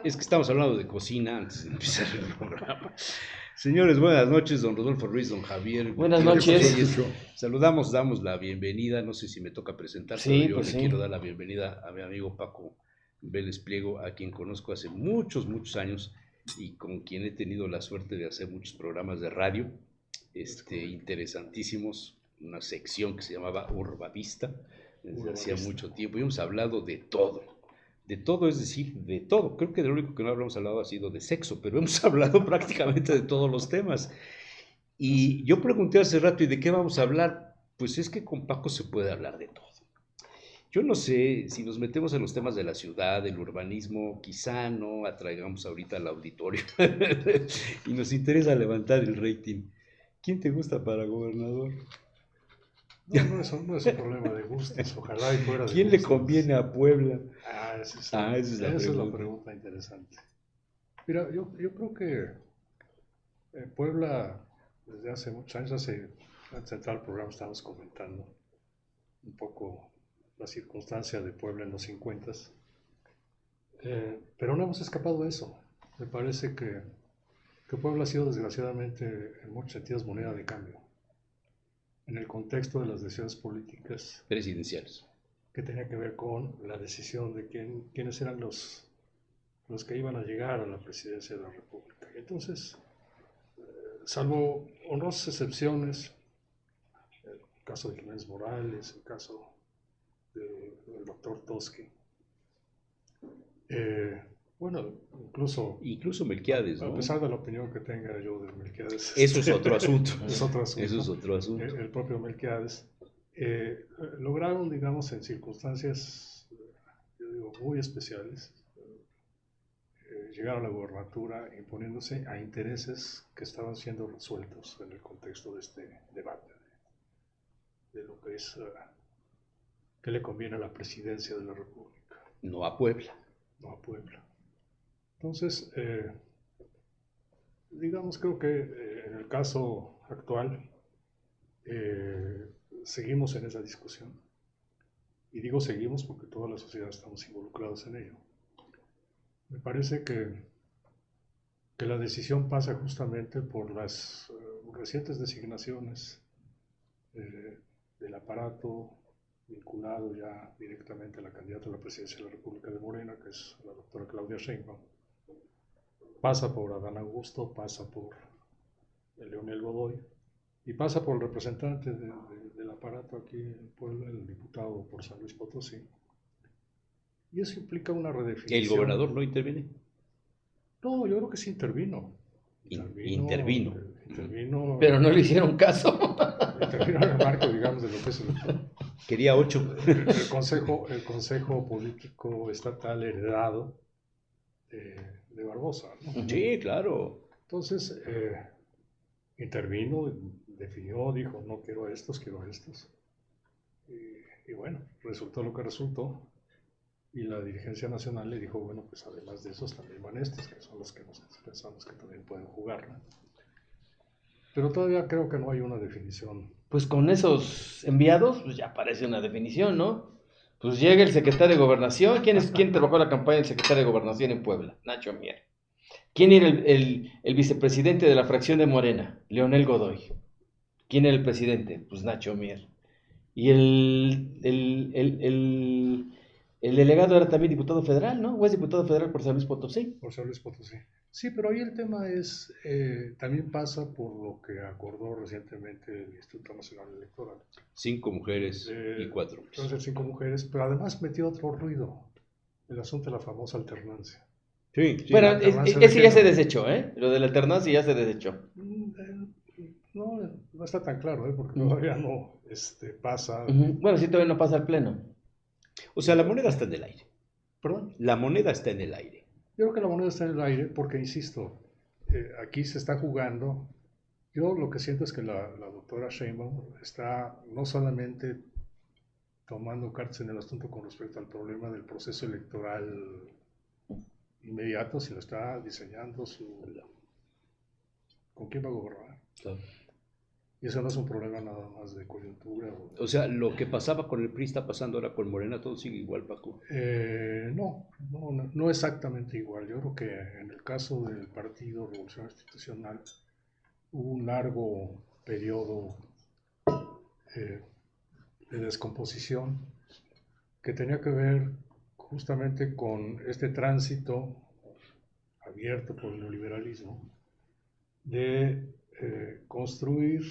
Es que estamos hablando de cocina antes de empezar el programa. Señores, buenas noches, don Rodolfo Ruiz, don Javier Buenas Gutiérrez noches. Reyes. Saludamos, damos la bienvenida, no sé si me toca presentar, pero Sí, yo pues le sí. quiero dar la bienvenida a mi amigo Paco Vélez Pliego, a quien conozco hace muchos, muchos años y con quien he tenido la suerte de hacer muchos programas de radio, interesantísimos, una sección que se llamaba Urbavista, desde hacía mucho tiempo, y hemos hablado de todo, es decir, de todo. Creo que de lo único que no hablamos hablado ha sido de sexo, pero hemos hablado prácticamente de todos los temas. Y yo pregunté hace rato, ¿y de qué vamos a hablar? Pues es que con Paco se puede hablar de todo. Yo no sé, si nos metemos en los temas de la ciudad, del urbanismo, quizá no atraigamos ahorita al auditorio y nos interesa levantar el rating. ¿Quién te gusta para gobernador? No es un problema de gustos, ojalá y fuera de ¿Quién le gustos. conviene a Puebla? Esa es la pregunta interesante. Mira, yo creo que Puebla, desde hace muchos años, antes de entrar al programa estábamos comentando un poco la circunstancia de Puebla en los 50, pero no hemos escapado de eso. Me parece que Puebla ha sido desgraciadamente en muchos sentidos moneda de cambio en el contexto de las decisiones políticas Presidenciales. que tenía que ver con la decisión de quiénes eran los que iban a llegar a la presidencia de la República. Y entonces, salvo honrosas excepciones, el caso de Jiménez Morales, el caso del doctor Toschi, bueno, incluso Melquiades, ¿no? A pesar de la opinión que tenga yo de Melquiades. Eso es otro asunto. Es otro asunto. Eso es otro asunto. El propio Melquiades lograron, digamos, en circunstancias, yo digo, muy especiales, llegar a la gobernatura imponiéndose a intereses que estaban siendo resueltos en el contexto de este debate de lo que es qué le conviene a la presidencia de la República. No a Puebla. No a Puebla. Entonces, digamos, creo que en el caso actual seguimos en esa discusión. Y digo seguimos porque toda la sociedad estamos involucrados en ello. Me parece que la decisión pasa justamente por las recientes designaciones del aparato vinculado ya directamente a la candidata a la presidencia de la República de Morena, que es la doctora Claudia Sheinbaum. Pasa por Adán Augusto, pasa por Leonel Godoy y pasa por el representante del aparato aquí en Puebla, el diputado por San Luis Potosí. Y eso implica una redefinición. ¿El gobernador no interviene? No, yo creo que sí intervino. Intervino. Pero no le hicieron caso. Intervino en el marco, digamos, de lo que es Quería 8. El consejo político estatal heredado de Barbosa, ¿no? Sí, claro. Entonces, intervino, definió, dijo, no quiero a estos, quiero a estos. Y bueno, resultó lo que resultó. Y la dirigencia nacional le dijo, bueno, pues además de esos también van estos, que son los que nosotros pensamos que también pueden jugar, ¿no? Pero todavía creo que no hay una definición. Pues con esos enviados, pues ya parece una definición, ¿no? Pues llega el secretario de Gobernación. ¿Quién trabajó la campaña del secretario de Gobernación en Puebla? Nacho Mier. ¿Quién era el vicepresidente de la fracción de Morena? Leonel Godoy. ¿Quién era el presidente? Pues Nacho Mier. Y el delegado era también diputado federal, ¿no? ¿O es diputado federal por San Luis Potosí? Por San Luis Potosí. Sí, pero ahí el tema es, también pasa por lo que acordó recientemente el Instituto Nacional Electoral. 5 mujeres y 4 hombres. Entonces 5 mujeres, pero además metió otro ruido, el asunto de la famosa alternancia. Sí. Bueno, ese ya se desechó, ¿eh? Lo de la alternancia ya se desechó. No está tan claro, porque todavía no pasa. Bueno, sí, todavía no pasa al pleno. O sea, la moneda está en el aire. ¿Perdón? La moneda está en el aire. Yo creo que la moneda está en el aire porque, insisto, aquí se está jugando. Yo lo que siento es que la doctora Sheinbaum está no solamente tomando cartas en el asunto con respecto al problema del proceso electoral inmediato, sino está diseñando con quién va a gobernar. Claro. Y eso no es un problema nada más de coyuntura. O sea, lo que pasaba con el PRI está pasando ahora con Morena, todo sigue igual, Paco. No exactamente igual. Yo creo que en el caso del Partido Revolucionario Institucional hubo un largo periodo de descomposición que tenía que ver justamente con este tránsito abierto por el neoliberalismo de construir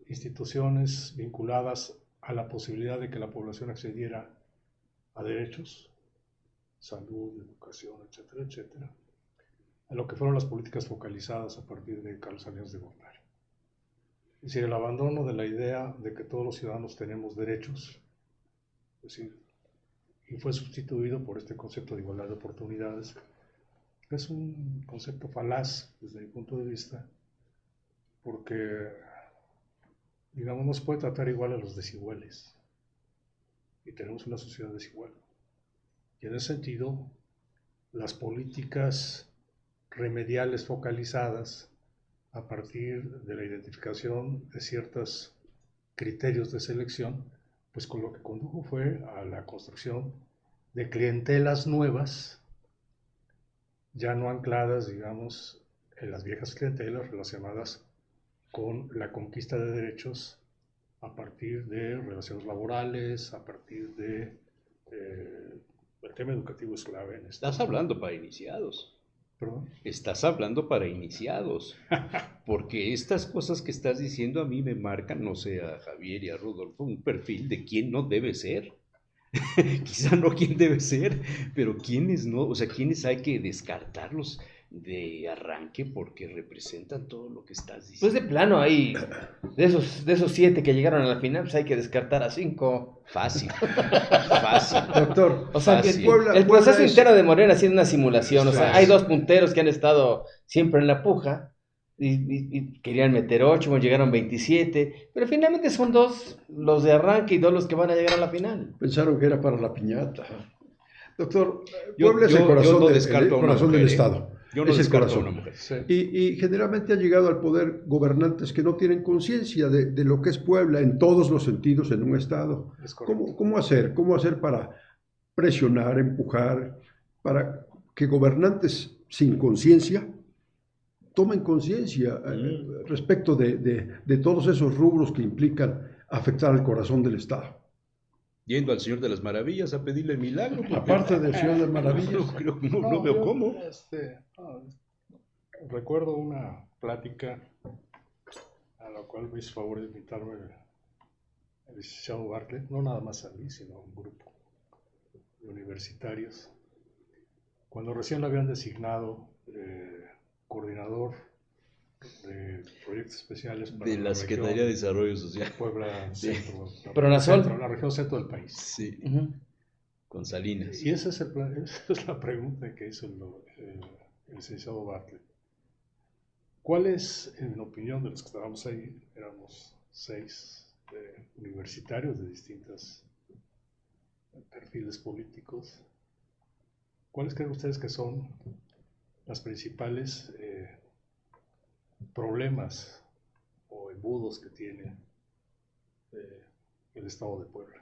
instituciones vinculadas a la posibilidad de que la población accediera a derechos, salud, educación, etcétera, etcétera, a lo que fueron las políticas focalizadas a partir de Carlos Salinas de Gortari. Es decir, el abandono de la idea de que todos los ciudadanos tenemos derechos, es decir, y fue sustituido por este concepto de igualdad de oportunidades, que es un concepto falaz desde mi punto de vista, porque, digamos, no se puede tratar igual a los desiguales, y tenemos una sociedad desigual. Y en ese sentido, las políticas remediales focalizadas a partir de la identificación de ciertos criterios de selección, pues con lo que condujo fue a la construcción de clientelas nuevas, ya no ancladas, digamos, en las viejas clientelas relacionadas con la conquista de derechos a partir de relaciones laborales, a partir de... el tema educativo es clave en esto. Estás hablando para iniciados. ¿Perdón? Estás hablando para iniciados. Porque estas cosas que estás diciendo a mí me marcan, no sé, a Javier y a Rodolfo, un perfil de quién no debe ser. Quizá no quién debe ser, pero quiénes no, o sea, quiénes hay que descartarlos de arranque porque representan todo lo que estás Pues diciendo. de plano ahí, de esos 7 que llegaron a la final, pues hay que descartar a 5. Fácil, fácil. Doctor, O sea, que Fácil. el proceso interno de Morena ha sido una simulación. O sea, Fácil. hay 2 punteros que han estado siempre en la puja y querían meter 8, bueno, llegaron 27, pero finalmente son 2 los de arranque y 2 los que van a llegar a la final. pensaron que era para la piñata. Doctor, Yo- Puebla es el yo corazón, no el descarto a una corazón mujer, del ¿eh? Estado. Yo no Es el descarto a corazón. una mujer. Sí. Y generalmente han llegado al poder gobernantes que no tienen conciencia de lo que es Puebla en todos los sentidos en un Estado. Es correcto. ¿Cómo hacer? ¿Cómo hacer para presionar, empujar, para que gobernantes sin conciencia tomen conciencia respecto de todos esos rubros que implican afectar al corazón del Estado? Yendo al Señor de las Maravillas a pedirle el milagro. porque- Aparte del Señor de Maravillas. No veo yo, cómo. Recuerdo una plática a la cual me hizo favor de invitarme el licenciado Bartlett, no nada más a mí, sino a un grupo de universitarios, cuando recién lo habían designado coordinador de proyectos especiales para De la Secretaría de Desarrollo Social. Puebla Centro, Pronasol. la región centro del país. Sí, Ujú. con Salinas. Y esa es la pregunta que hizo el licenciado Bartlett. ¿Cuál es, en la opinión de los que estábamos ahí, éramos 6 universitarios de distintos perfiles políticos, cuáles creen ustedes que son las principales problemas o embudos que tiene el Estado de Puebla?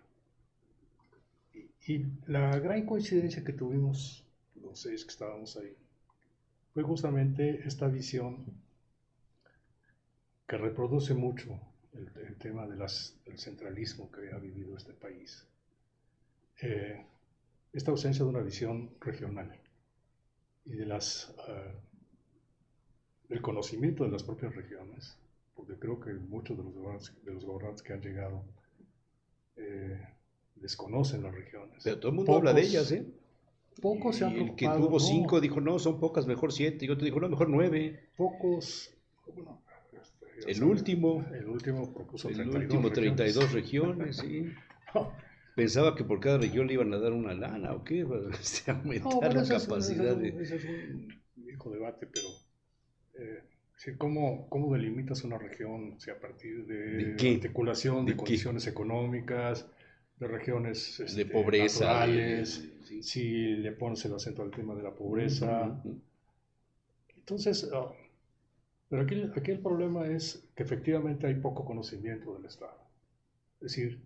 Y la gran coincidencia que tuvimos los 6 que estábamos ahí fue justamente esta visión que reproduce mucho el tema del centralismo que ha vivido este país. Esta ausencia de una visión regional y del conocimiento de las propias regiones, porque creo que muchos de los gobernantes que han llegado desconocen las regiones. Pero todo el mundo habla de ellas, ¿eh? Pocos se han Y el que preocupado. tuvo no, 5 dijo, no, son pocas, mejor 7. Y otro dijo, no, mejor 9. Pocos. Bueno, ya El saben, último. El último propuso El 32 último, regiones. 32 regiones, sí. Pensaba que por cada región le iban a dar una lana, ¿o qué? Para aumentar bueno, la ese capacidad de... ese es un viejo debate, pero ¿cómo delimitas una región? Si a partir ¿De de qué? articulación ¿De de qué? condiciones económicas, de regiones de pobreza. naturales, Sí. si le pones el acento al tema de la pobreza. Ujú. Entonces, Pero aquí el problema es que efectivamente hay poco conocimiento del Estado. Es decir,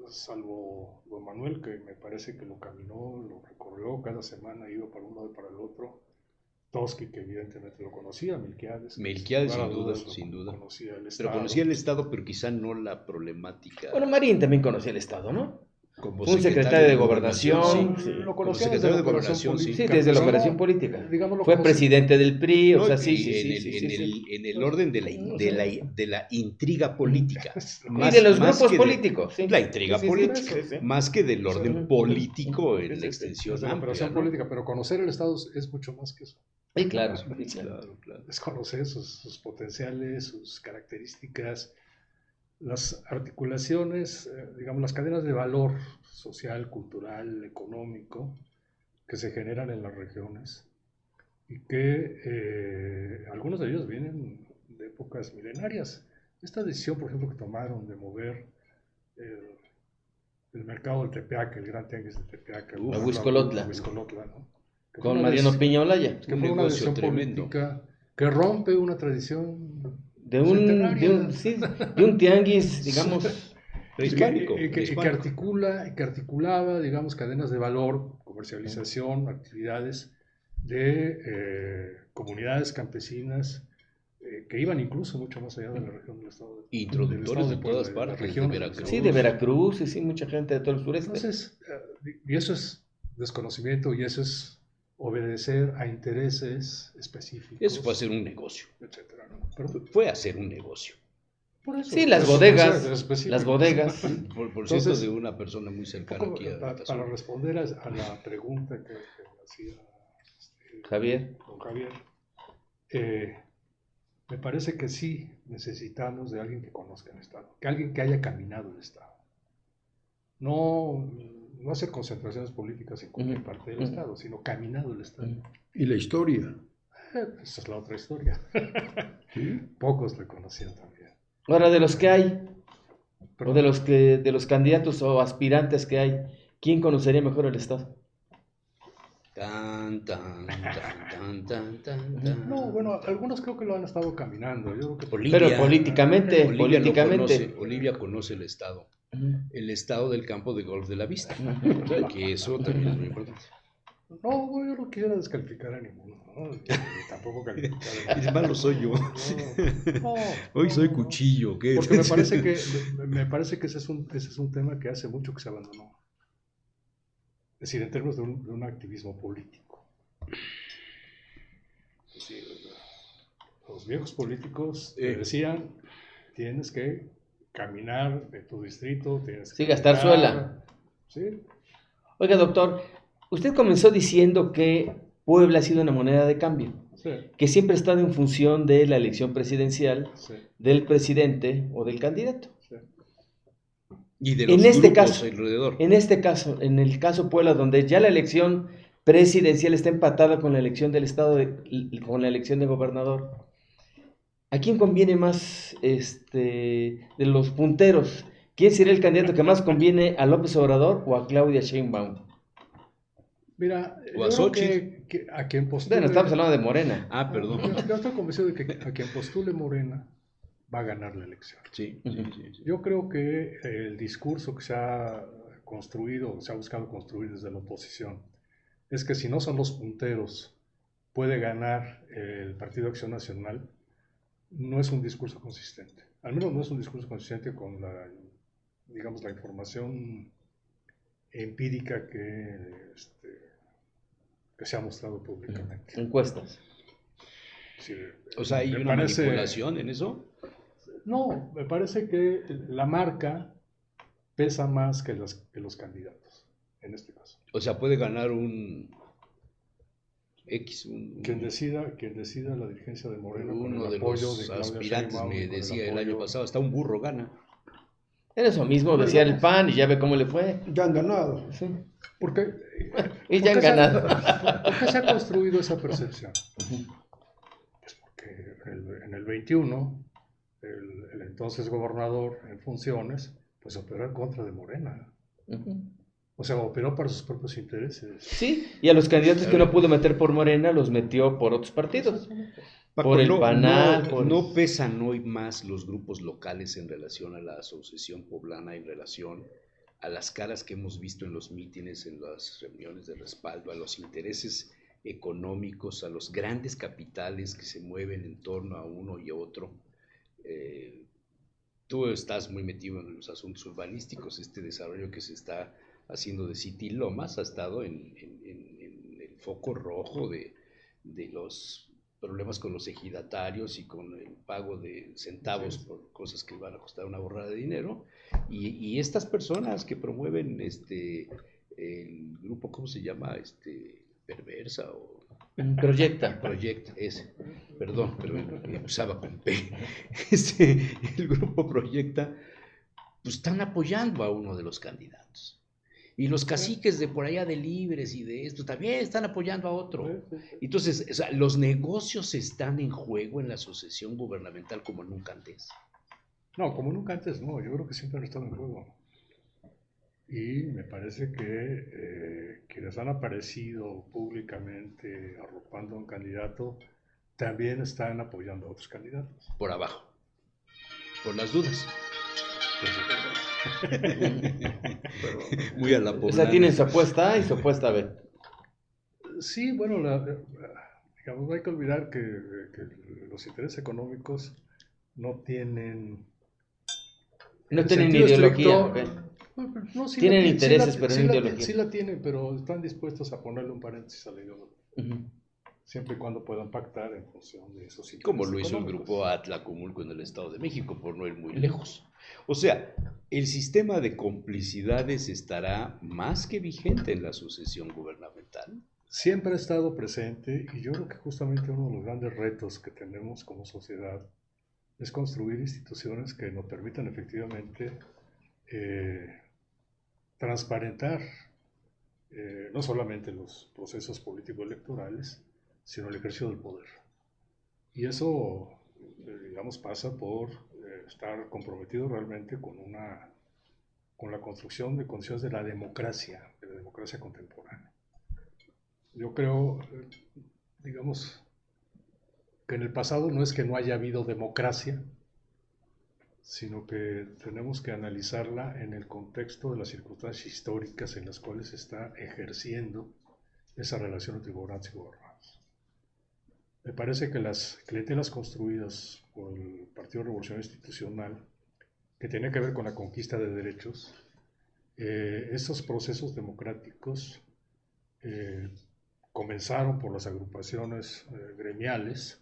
salvo don Manuel, que me parece que lo caminó, lo recorrió, cada semana iba para un lado y para el otro. Toski, que evidentemente lo conocía, Melquiades, sin duda. Conocía el Pero Estado. conocía el Estado, pero quizá no la problemática. Bueno, Marín también conocía el Estado, ¿no? Como Fue un secretario de Gobernación. sí. Sí. Lo Como conocía secretario desde de la operación Gobernación, sí. Sí, política. desde la pero operación no, política. digamos, lo Fue conocía. presidente del PRI, o No, sea, y sí, sí, en sí, el, sí, en sí, el, sí. en el orden de la intriga política. Y de los grupos que políticos, sí. La intriga Sí, sí, sí, política, sí, sí. más que del orden Sí. político en Sí, la sí, extensión Desde la amplia, operación ¿no? política, pero conocer el Estado es mucho más que eso. Sí, claro. Sí, Sí, claro. claro, claro. Es conocer sus potenciales, sus características, las articulaciones, digamos, las cadenas de valor social, cultural, económico que se generan en las regiones y que algunos de ellos vienen de épocas milenarias. Esta decisión, por ejemplo, que tomaron de mover el mercado del Tepeaca, el gran tianguis de Tepeaca, A Huixcolotla. a Huixcolotla, ¿no? Que fue Con una Mariano decisión- Piña Olaya. que Un fue una negocio decisión tremendo. política que rompe una tradición De un tianguis, digamos, Prehispánico. y que articulaba, digamos, cadenas de valor, comercialización, actividades de comunidades campesinas que iban incluso mucho más allá de la región del estado de Introductores de Puebla, todas las partes, de regiones del Veracruz. estado sí, de Veracruz, y sí, mucha gente de todo el sureste. Entonces, y eso es desconocimiento y eso es obedecer a intereses específicos. Eso fue hacer un negocio. Etcétera, ¿no? Pero Fue hacer un negocio. por eso, Sí, las eso bodegas, es específico. las bodegas. Por Entonces, cierto, de una persona muy un cercana poco aquí a para Tasur. responder a la pregunta que hacía Javier. don Javier, me parece que sí necesitamos de alguien que conozca el Estado, que alguien que haya caminado el Estado. No hacer concentraciones políticas en cualquier parte del Estado, sino caminado el Estado. Y la historia. Esa es la otra historia. ¿Sí? Pocos la conocían también. Ahora, de los que hay, Pero o de los candidatos o aspirantes que hay, ¿quién conocería mejor el Estado? Tan, tan, tan, tan, tan, tan, tan. no, bueno, algunos creo que lo han estado caminando. Yo creo que Olivia. Pero políticamente, Olivia lo políticamente. conoce. Olivia conoce el estado. Ujú. El estado del campo de golf de la vista. Ujú. Que eso también es muy importante. no, yo no quisiera descalificar a ninguno. ¿no? Tampoco calificar a Es malo soy yo. No, Hoy no, soy no. cuchillo. ¿Qué? Porque me parece que ese es un tema que hace mucho que se abandonó. Es decir, en términos de un activismo político. Es decir, los viejos políticos te decían, tienes que caminar de tu distrito, tienes que Sí, gastar caminar. suela. Sí, Oiga, doctor, usted comenzó diciendo que Puebla ha sido una moneda de cambio, sí, que siempre ha estado en función de la elección presidencial, sí, del presidente o del candidato. sí. Y de los En este grupos caso, alrededor. en este caso, en el caso Puebla, donde ya la elección presidencial está empatada con la elección del estado, con la elección de gobernador, ¿a quién conviene más de los punteros? ¿Quién sería el candidato que más conviene a López Obrador o a Claudia Sheinbaum? Mira, O a yo creo Xochitl. que a quien postule... Bueno, estamos hablando de Morena. Ah, perdón. Yo estoy convencido de que a quien postule Morena va a ganar la elección. Sí, sí, sí, sí. Yo creo que el discurso que se ha construido, se ha buscado construir desde la oposición, es que si no son los punteros, puede ganar el Partido Acción Nacional, no es un discurso consistente. Al menos no es un discurso consistente con la, digamos, la información empírica que se ha mostrado públicamente. Encuestas. Sí, O sea, ¿hay me una parece- manipulación en eso? No, me parece que la marca pesa más que los candidatos, en este caso. O sea, puede ganar un X, Quien decida la dirigencia de Morena con uno el de apoyo los de Claudia aspirantes, Sheinbaum, me con el decía el año apoyo- pasado, hasta un burro gana. Era eso mismo, decía el PAN y ya ve cómo le fue. Ya han ganado. Sí. Porque, Y ya han ¿por qué ganado. ¿Por qué se ha construido esa percepción? Pues porque en el 21, el entonces gobernador en funciones, pues operó en contra de Morena. Ujú. O sea, operó para sus propios intereses. Sí, y a los candidatos que no pudo meter por Morena los metió por otros partidos. Paco, Por el PANAL, no pesan hoy más los grupos locales en relación a la Asociación Poblana, en relación a las caras que hemos visto en los mítines, en las reuniones de respaldo, a los intereses económicos, a los grandes capitales que se mueven en torno a uno y a otro. Tú estás muy metido en los asuntos urbanísticos, este desarrollo que se está haciendo de City Lomas ha estado en el foco rojo de los problemas con los ejidatarios y con el pago de centavos por cosas que van a costar una borrada de dinero. Y estas personas que promueven el grupo, ¿cómo se llama? Perversa o Proyecta. ese, perdón, pero usaba con P. El grupo Proyecta, pues están apoyando a uno de los candidatos. Y los caciques de por allá de Libres y de esto también están apoyando a otro. Entonces, o sea, los negocios están en juego en la asociación gubernamental como nunca antes. No, como nunca antes, no. Yo creo que siempre han estado en juego. Y me parece que quienes han aparecido públicamente arropando a un candidato también están apoyando a otros candidatos. Por abajo, por las dudas. Muy a la O poblana. sea, tienen su apuesta A y su apuesta B. Sí, bueno, digamos, no hay que olvidar que los intereses económicos no tienen... No en tienen sentido ideología. estricto, ¿Ok? no, sí Tienen la intereses, pero no sí ideología. sí la tienen, pero están dispuestos a ponerle un paréntesis a la ideología, siempre y cuando puedan pactar en función de esos intereses Como lo hizo el económicos. grupo Atlacomulco en el Estado de México, por no ir muy lejos. O sea, el sistema de complicidades estará más que vigente en la sucesión gubernamental. Siempre ha estado presente, y yo creo que justamente uno de los grandes retos que tenemos como sociedad es construir instituciones que nos permitan efectivamente transparentar no solamente los procesos político-electorales, sino el ejercicio del poder. Y eso, digamos, pasa por estar comprometido realmente con la construcción de condiciones de la democracia contemporánea. Yo creo, digamos, que en el pasado no es que no haya habido democracia, sino que tenemos que analizarla en el contexto de las circunstancias históricas en las cuales se está ejerciendo esa relación entre gobernantes y gobernados. Me parece que las clientelas construidas por el Partido Revolucionario Institucional, que tiene que ver con la conquista de derechos, esos procesos democráticos comenzaron por las agrupaciones gremiales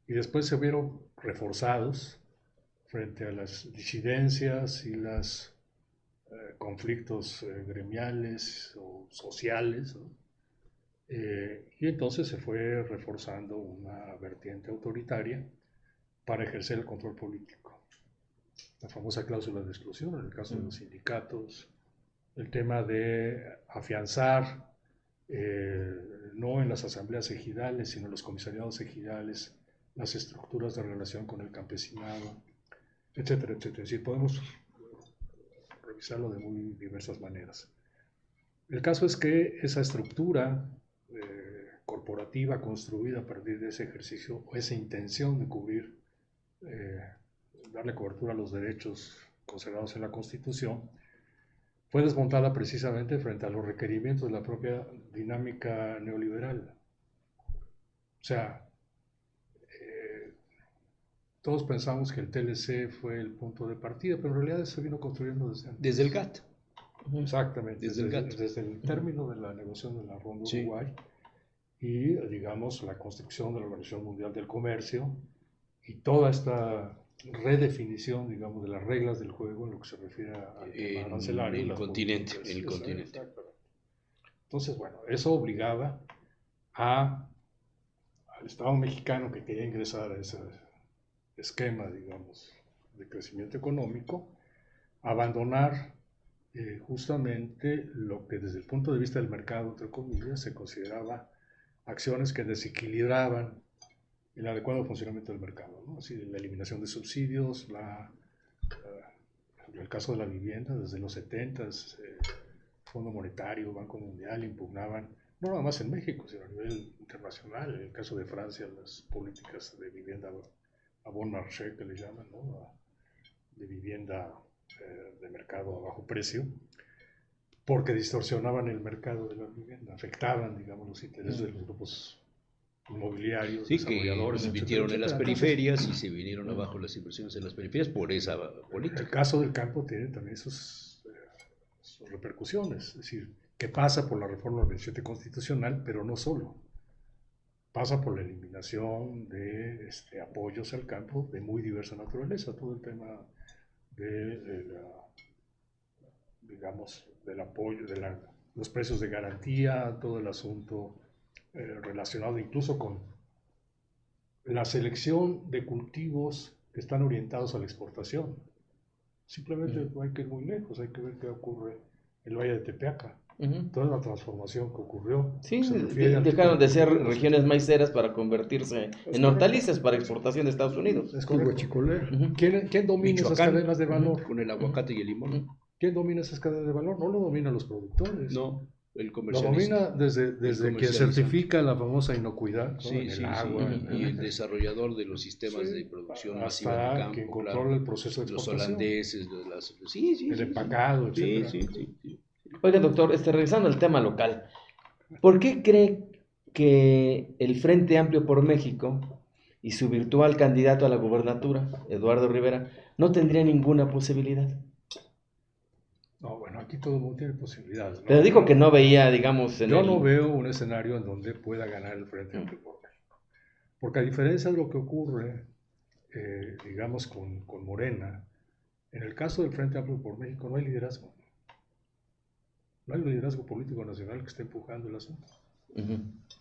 y después se vieron reforzados frente a las disidencias y los conflictos gremiales o sociales, ¿no? Y entonces se fue reforzando una vertiente autoritaria para ejercer el control político. La famosa cláusula de exclusión en el caso de los sindicatos, el tema de afianzar, no en las asambleas ejidales, sino en los comisariados ejidales, las estructuras de relación con el campesinado, etcétera, etcétera. Es decir, podemos revisarlo de muy diversas maneras. El caso es que esa estructura corporativa construida a partir de ese ejercicio o esa intención de cubrir, darle cobertura a los derechos consagrados en la Constitución, fue desmontada precisamente frente a los requerimientos de la propia dinámica neoliberal. O sea, todos pensamos que el TLC fue el punto de partida, pero en realidad se vino construyendo desde antes. Desde el GATT. Exactamente, desde el término de la negociación de la Ronda Uruguay y, digamos, la construcción de la Organización Mundial del Comercio y toda esta redefinición, digamos, de las reglas del juego en lo que se refiere al tema arancelario. En el continente. Entonces, bueno, eso obligaba al Estado mexicano que quería ingresar a ese esquema, digamos, de crecimiento económico, a abandonar justamente lo que desde el punto de vista del mercado, entre comillas, se consideraba acciones que desequilibraban el adecuado funcionamiento del mercado, ¿no? Así, la eliminación de subsidios, el caso de la vivienda, desde los 70s Fondo Monetario, Banco Mundial impugnaban, no nada más en México, sino a nivel internacional, en el caso de Francia, las políticas de vivienda a bon marché, que le llaman, ¿no? De vivienda de mercado a bajo precio, porque distorsionaban el mercado de la vivienda, afectaban, digamos, los intereses de los grupos inmobiliarios, Sí, que desarrolladores, invirtieron en las etcétera. periferias y se vinieron abajo las inversiones en las periferias por esa política. El caso del campo tiene también sus repercusiones, es decir, que pasa por la reforma del 27 constitucional, pero no solo. Pasa por la eliminación de apoyos al campo de muy diversa naturaleza, todo el tema digamos, del apoyo, los precios de garantía, todo el asunto relacionado incluso con la selección de cultivos que están orientados a la exportación. Simplemente no hay que ir muy lejos, hay que ver qué ocurre en el Valle de Tepeaca. Toda la transformación que ocurrió. Sí, se refiere al dejaron tipo de ser cultivos. regiones maiceras para convertirse en hortalizas para exportación de Estados Unidos. Es Y correcto. guachicolera. ¿Quién domina esas Michoacán, cadenas de valor? con el aguacate y el limón. ¿Quién domina esas cadenas de valor? No lo dominan los productores. No, el Lo comercialista. domina desde quien comercializa. certifica la famosa inocuidad, ¿no? Sí, en sí, el agua. sí. Y el desarrollador de los sistemas Sí, de producción masiva hasta del campo, quien claro. controla el proceso de Los exportación, holandeses, sí, el empacado, sí, etc. sí. Oiga, doctor, regresando al tema local, ¿por qué cree que el Frente Amplio por México y su virtual candidato a la gubernatura, Eduardo Rivera, no tendría ninguna posibilidad? No, bueno, aquí todo el mundo tiene posibilidades, ¿no? Pero dijo que no veía, digamos, Yo no veo un escenario en donde pueda ganar el Frente Amplio por México. Porque a diferencia de lo que ocurre, digamos, con Morena, en el caso del Frente Amplio por México no hay liderazgo. No hay liderazgo político nacional que esté empujando el asunto.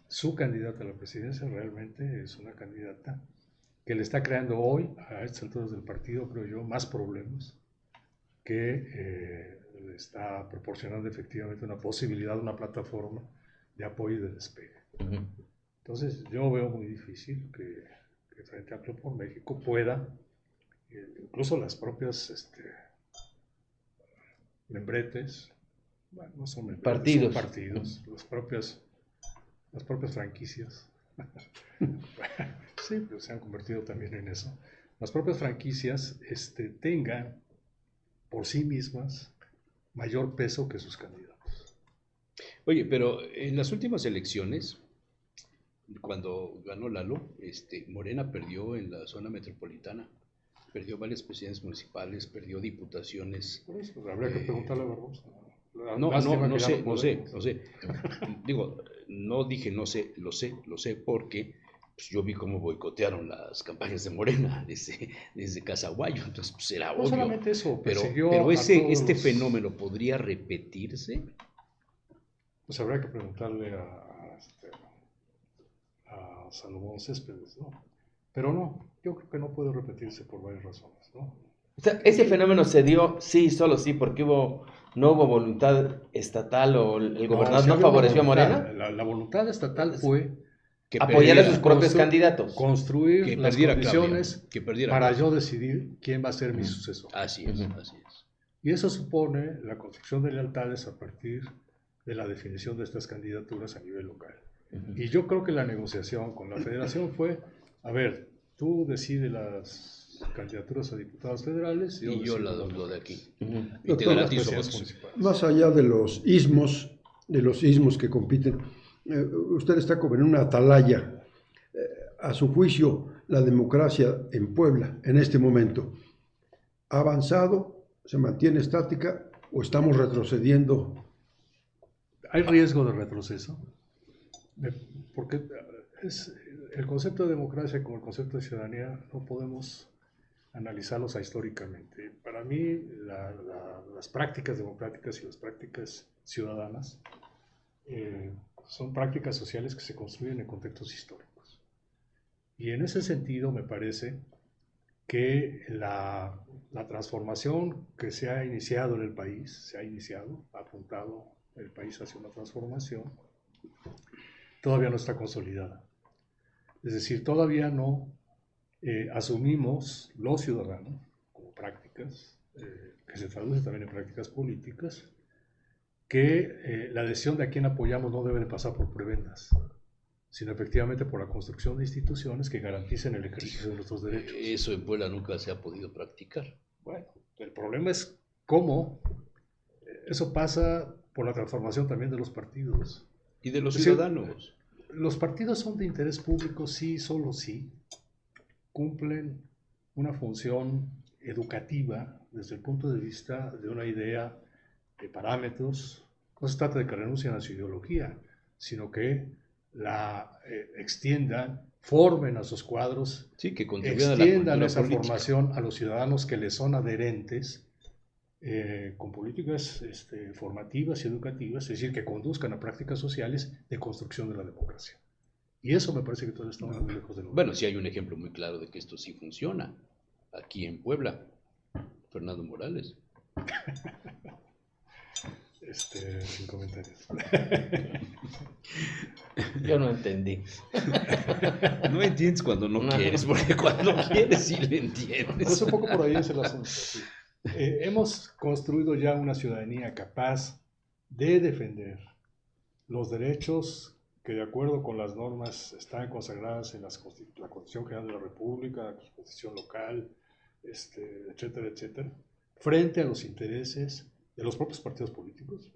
Su candidata a la presidencia realmente es una candidata que le está creando hoy, a estas alturas del partido, creo yo, más problemas que le está proporcionando efectivamente una posibilidad, una plataforma de apoyo y de despegue. Entonces yo veo muy difícil que Frente Amplio por México pueda, incluso las propias membretes, bueno, no son membretes, Partidos. son partidos, las propias franquicias, sí, pero se han convertido también en eso, las propias franquicias tengan por sí mismas mayor peso que sus candidatos. Oye, pero en las últimas elecciones, cuando ganó Lalo, Morena perdió en la zona metropolitana, perdió varias presidencias municipales, perdió diputaciones. Por eso, habría que preguntarle a Barbosa. No sé. Digo, no dije no sé, lo sé porque pues, yo vi cómo boicotearon las campañas de Morena desde Casaguayo, entonces pues era No obvio. solamente eso, Pero todos este los- fenómeno podría repetirse. Pues habría que preguntarle a Salomón Céspedes, ¿no? Pero no, yo creo que no puede repetirse por varias razones, ¿no? O sea, ese fenómeno se dio sí, solo sí, porque no hubo voluntad estatal o el gobernador sí no había una favoreció a voluntad. Morena. La voluntad estatal fue Que Apoyar a sus perdiera, propios constru- candidatos. construir que las perdiera condiciones Claudia, que perdiera para Claudia. yo decidir quién va a ser mi sucesor. Así es, Ujú. así es. Y eso supone la construcción de lealtades a partir de la definición de estas candidaturas a nivel local. Y yo creo que la negociación con la federación fue, a ver, tú decides las candidaturas a diputados federales Y yo decido lo de aquí. Ujú. Y te Doctor, garantizo las votos. municipales. Más allá de los ismos que compiten, usted está como en una atalaya. A su juicio, la democracia en Puebla, en este momento, ¿ha avanzado, se mantiene estática o estamos retrocediendo? ¿Hay riesgo de retroceso? Porque el concepto de democracia como el concepto de ciudadanía no podemos analizarlos ahistóricamente. Para mí, las prácticas democráticas y las prácticas ciudadanas son prácticas sociales que se construyen en contextos históricos. Y en ese sentido me parece que la transformación que se ha iniciado en el país, ha apuntado el país hacia una transformación, todavía no está consolidada. Es decir, todavía no asumimos los ciudadanos como prácticas, que se traducen también en prácticas políticas, que la decisión de a quién apoyamos no debe de pasar por prebendas, sino efectivamente por la construcción de instituciones que garanticen el ejercicio de nuestros derechos. Eso en Puebla nunca se ha podido practicar. Bueno, el problema es cómo eso pasa por la transformación también de los partidos. Y de los Es decir, ciudadanos. los partidos son de interés público, sí, solo sí, cumplen una función educativa desde el punto de vista de una idea de parámetros. No se trata de que renuncien a su ideología, sino que la extiendan, formen a sus cuadros, Sí, que contribuyan a la extiendan cultura esa política. formación a los ciudadanos que les son adherentes con políticas formativas y educativas, es decir, que conduzcan a prácticas sociales de construcción de la democracia. Y eso me parece que todavía estamos muy lejos de lograr. Bueno, sí hay un ejemplo muy claro de que esto sí funciona. Aquí en Puebla, Fernando Morales. Sin comentarios. Yo no entendí. No entiendes cuando no quieres, porque cuando quieres sí le entiendes. Pues un poco por ahí es el asunto. Sí. Hemos construido ya una ciudadanía capaz de defender los derechos que de acuerdo con las normas están consagradas en la Constitución General de la República, la Constitución local, etcétera, etcétera, frente a los intereses de los propios partidos políticos.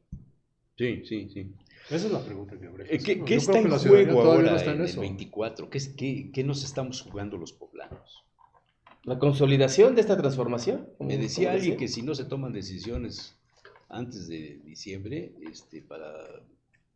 Sí, sí, sí. Esa es la pregunta que habría que hacer. ¿Qué Yo creo está que en la ciudadanía juego todavía ahora no está en el eso. 24? ¿Qué nos estamos jugando los poblanos? La consolidación de esta transformación. Me decía ¿Cómo alguien decía? que si no se toman decisiones antes de diciembre, para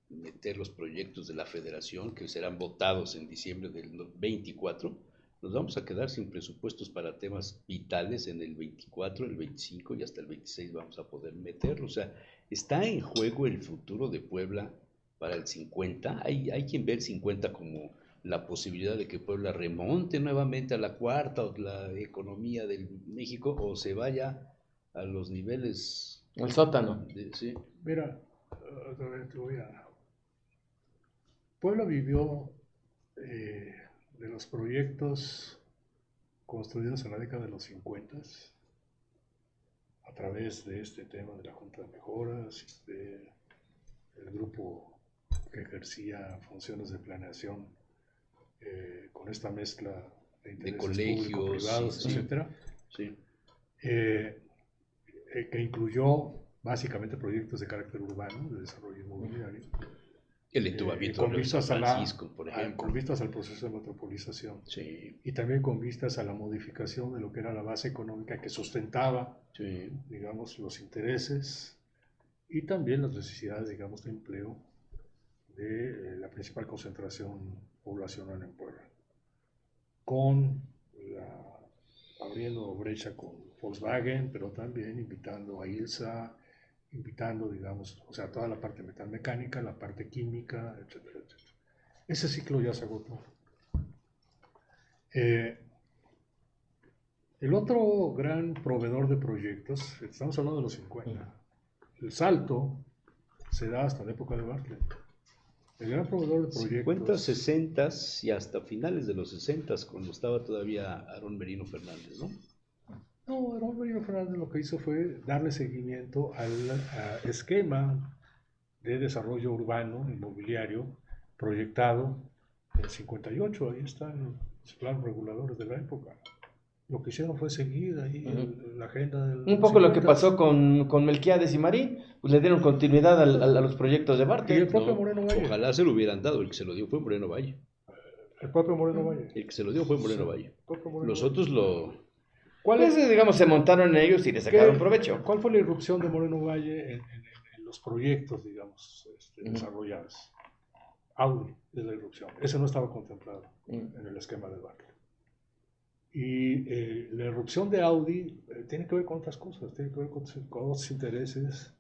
meter los proyectos de la federación que serán votados en diciembre del 24, nos vamos a quedar sin presupuestos para temas vitales en el 24, el 25 y hasta el 26 vamos a poder meterlo. O sea, está en juego el futuro de Puebla para el 50. Hay quien ve el 50 como la posibilidad de que Puebla remonte nuevamente a la cuarta o la economía de México o se vaya a los niveles El sótano. sí. Mira, Puebla vivió de los proyectos construidos en la década de los 50 a través de este tema de la Junta de Mejoras, del grupo que ejercía funciones de planeación con esta mezcla de intereses colegios, público-privados, sí, sí. etcétera, Sí. que incluyó básicamente proyectos de carácter urbano, de desarrollo inmobiliario, El entubamiento con de San vistas Francisco, por ejemplo. con vistas al proceso de metropolización. Sí, Y también con vistas a la modificación de lo que era la base económica que sustentaba, sí. digamos, los intereses y también las necesidades, digamos, de empleo de la principal concentración poblacional en Puebla. Abriendo brecha con Volkswagen, pero también invitando a ILSA, invitando, digamos, o sea, toda la parte metalmecánica, la parte química, etcétera, etcétera. Ese ciclo ya se agotó. El otro gran proveedor de proyectos, estamos hablando de los 50, el salto se da hasta la época de Bartlett. El gran proveedor de proyectos... 50, 60 y hasta finales de los 60 cuando estaba todavía Aarón Merino Fernández, ¿no? No, Aarón Merino Fernández lo que hizo fue darle seguimiento al esquema de desarrollo urbano, inmobiliario, proyectado en el 58, ahí están los planos reguladores de la época. Lo que hicieron fue seguir ahí la agenda del... Un poco lo que pasó con Melquiades y Marín, pues le dieron continuidad a los proyectos de Y el Bartlett. propio No, Moreno Valle. ojalá se lo hubieran dado, el que se lo dio fue Moreno Valle. El propio Moreno Valle. El que se lo dio fue Moreno Sí, Valle. el propio Moreno Los Valle. otros lo... Pues, digamos, se montaron en ellos y le sacaron provecho. ¿Cuál fue la irrupción de Moreno Valle en los proyectos, digamos, desarrollados? Audi es la irrupción. Ese no estaba contemplado en el esquema de Bartlett. Y la irrupción de Audi tiene que ver con otras cosas, tiene que ver con otros intereses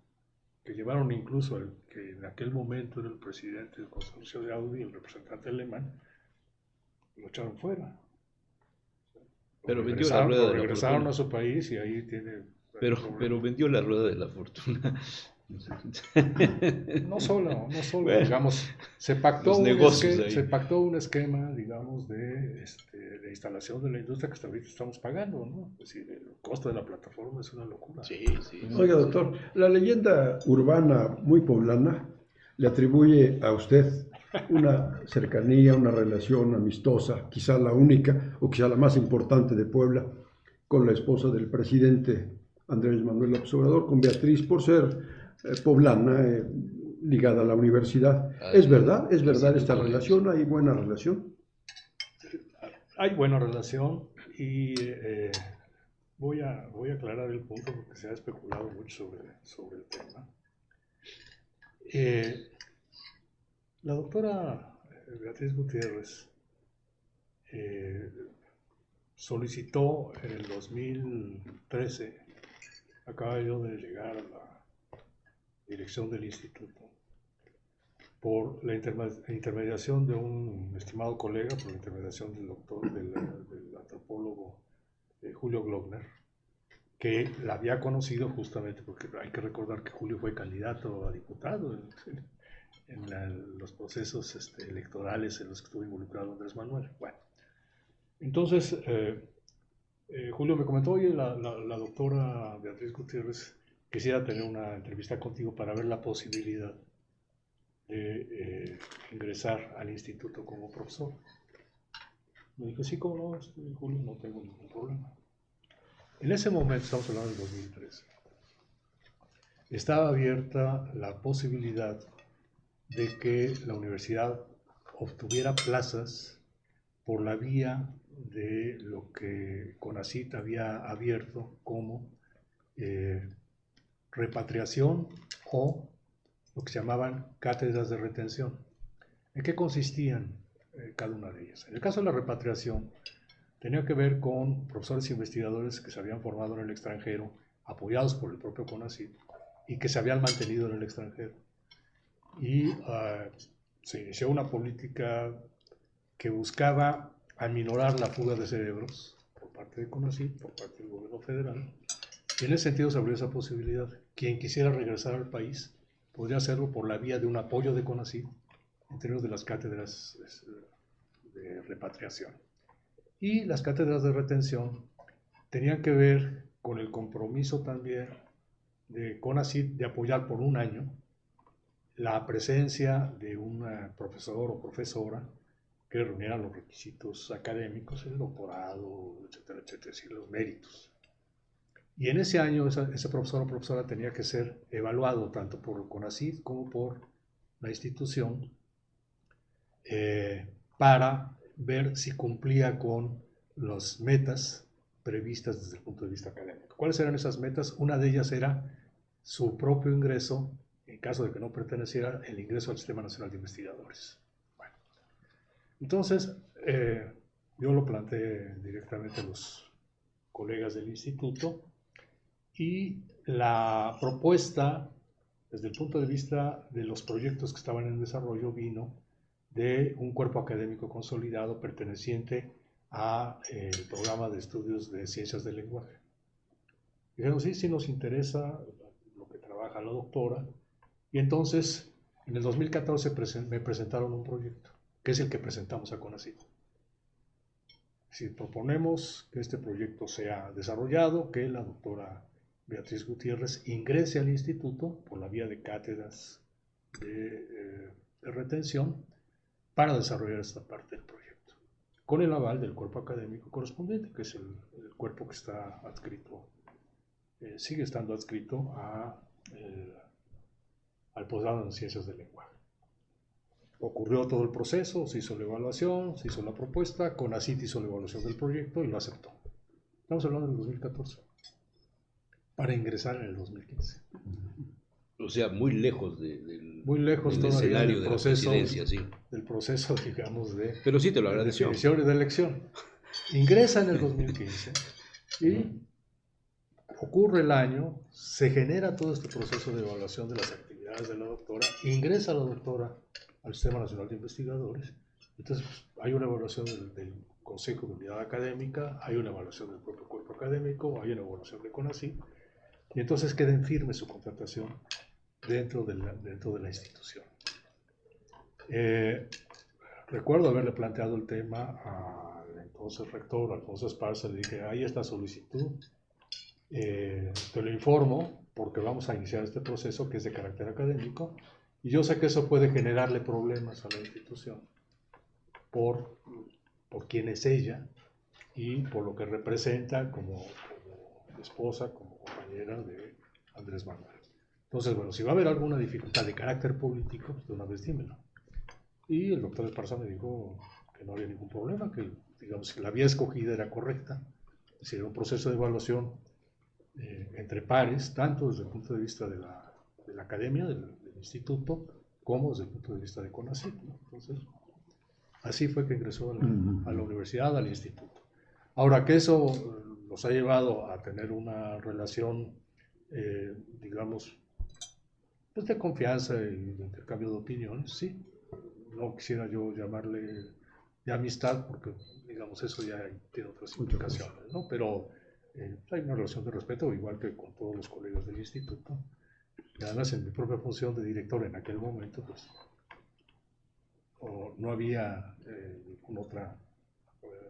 que llevaron incluso al que en aquel momento era el presidente del consorcio de Audi, el representante alemán, lo echaron fuera. Pero vendió la rueda de la regresaron fortuna. a su país y ahí tiene... Pero vendió la rueda de la fortuna. No solo, Bueno, digamos, se pactó, los negocios ahí. se pactó un esquema, digamos, de instalación de la industria que hasta ahorita estamos pagando, ¿no? Es decir, el costo de la plataforma es una locura. Sí, sí. Oiga, doctor, la leyenda urbana muy poblana le atribuye a usted una cercanía, una relación amistosa, quizá la única o quizá la más importante de Puebla, con la esposa del presidente Andrés Manuel López Obrador, con Beatriz, por ser poblana, ligada a la universidad. ¿Es verdad? ¿Es verdad esta relación? ¿Hay buena relación? Hay buena relación y voy a aclarar el punto porque se ha especulado mucho sobre el tema. La doctora Beatriz Gutiérrez solicitó en el 2013, acaba yo de llegar a la dirección del instituto, por la intermediación de un estimado colega, por la intermediación del antropólogo Julio Glockner, que la había conocido justamente porque hay que recordar que Julio fue candidato a diputado en los procesos electorales en los que estuvo involucrado Andrés Manuel. Bueno, entonces Julio me comentó, oye, la doctora Beatriz Gutiérrez quisiera tener una entrevista contigo para ver la posibilidad de ingresar al instituto como profesor. Me dijo, sí, cómo no, Julio, no tengo ningún problema. En ese momento, estamos hablando del 2013, estaba abierta la posibilidad de que la universidad obtuviera plazas por la vía de lo que CONACYT había abierto como repatriación o lo que se llamaban cátedras de retención. ¿En qué consistían cada una de ellas? En el caso de la repatriación, tenía que ver con profesores e investigadores que se habían formado en el extranjero, apoyados por el propio CONACYT, y que se habían mantenido en el extranjero. Y se inició una política que buscaba aminorar la fuga de cerebros por parte de CONACYT, por parte del gobierno federal, y en ese sentido se abrió esa posibilidad. Quien quisiera regresar al país podría hacerlo por la vía de un apoyo de CONACYT en términos de las cátedras de repatriación. Y las cátedras de retención tenían que ver con el compromiso también de CONACYT de apoyar por un año la presencia de un profesor o profesora que reuniera los requisitos académicos, el doctorado, etcétera, etcétera, es decir, los méritos. Y en ese año ese profesor o profesora tenía que ser evaluado tanto por el CONACYT como por la institución para ver si cumplía con las metas previstas desde el punto de vista académico. ¿Cuáles eran esas metas? Una de ellas era su propio ingreso, en caso de que no perteneciera, el ingreso al Sistema Nacional de Investigadores. Bueno, entonces, yo lo planteé directamente a los colegas del instituto y la propuesta, desde el punto de vista de los proyectos que estaban en desarrollo, vino de un cuerpo académico consolidado perteneciente al programa de estudios de ciencias del lenguaje. Dijeron, sí, sí nos interesa lo que trabaja la doctora, y entonces en el 2014 me presentaron un proyecto, que es el que presentamos a CONACYT. Si proponemos que este proyecto sea desarrollado, que la doctora Beatriz Gutiérrez ingrese al instituto por la vía de cátedras de retención para desarrollar esta parte del proyecto, con el aval del cuerpo académico correspondiente, que es el cuerpo que está adscrito, sigue estando adscrito al posgrado en Ciencias del Lenguaje. Ocurrió todo el proceso, se hizo la evaluación, se hizo la propuesta, CONACYT hizo la evaluación del proyecto y lo aceptó. Estamos hablando del 2014, para ingresar en el 2015. O sea, muy lejos del escenario de proceso, la presidencia, sí. Del proceso, digamos, de... Pero sí te lo agradeció. De definición y de elección. Ingresa en el 2015 y ocurre el año, se genera todo este proceso de evaluación de las actividades de la doctora, ingresa la doctora al Sistema Nacional de Investigadores, entonces hay una evaluación del Consejo de Unidad Académica, hay una evaluación del propio cuerpo académico, hay una evaluación de CONACYT, y entonces queda en firme su contratación dentro de la institución. Recuerdo haberle planteado el tema al entonces rector, Alfonso Esparza, le dije, ahí está solicitud, te lo informo porque vamos a iniciar este proceso que es de carácter académico y yo sé que eso puede generarle problemas a la institución por quién es ella y por lo que representa como esposa, como compañera de Andrés Manuel. Entonces, bueno, si va a haber alguna dificultad de carácter político, pues de una vez dímelo. Y el doctor Esparza me dijo que no había ningún problema, que digamos que la vía escogida era correcta, es decir, era un proceso de evaluación entre pares, tanto desde el punto de vista de la academia, del instituto, como desde el punto de vista de CONACYT, ¿no? Entonces, así fue que ingresó a la universidad, al instituto. Ahora, que eso nos ha llevado a tener una relación, digamos, pues de confianza y de intercambio de opiniones, sí. No quisiera yo llamarle de amistad, porque, digamos, eso ya tiene otras implicaciones, ¿no? Pero hay una relación de respeto, igual que con todos los colegas del instituto. Y además, en mi propia función de director en aquel momento, pues, no había ninguna otra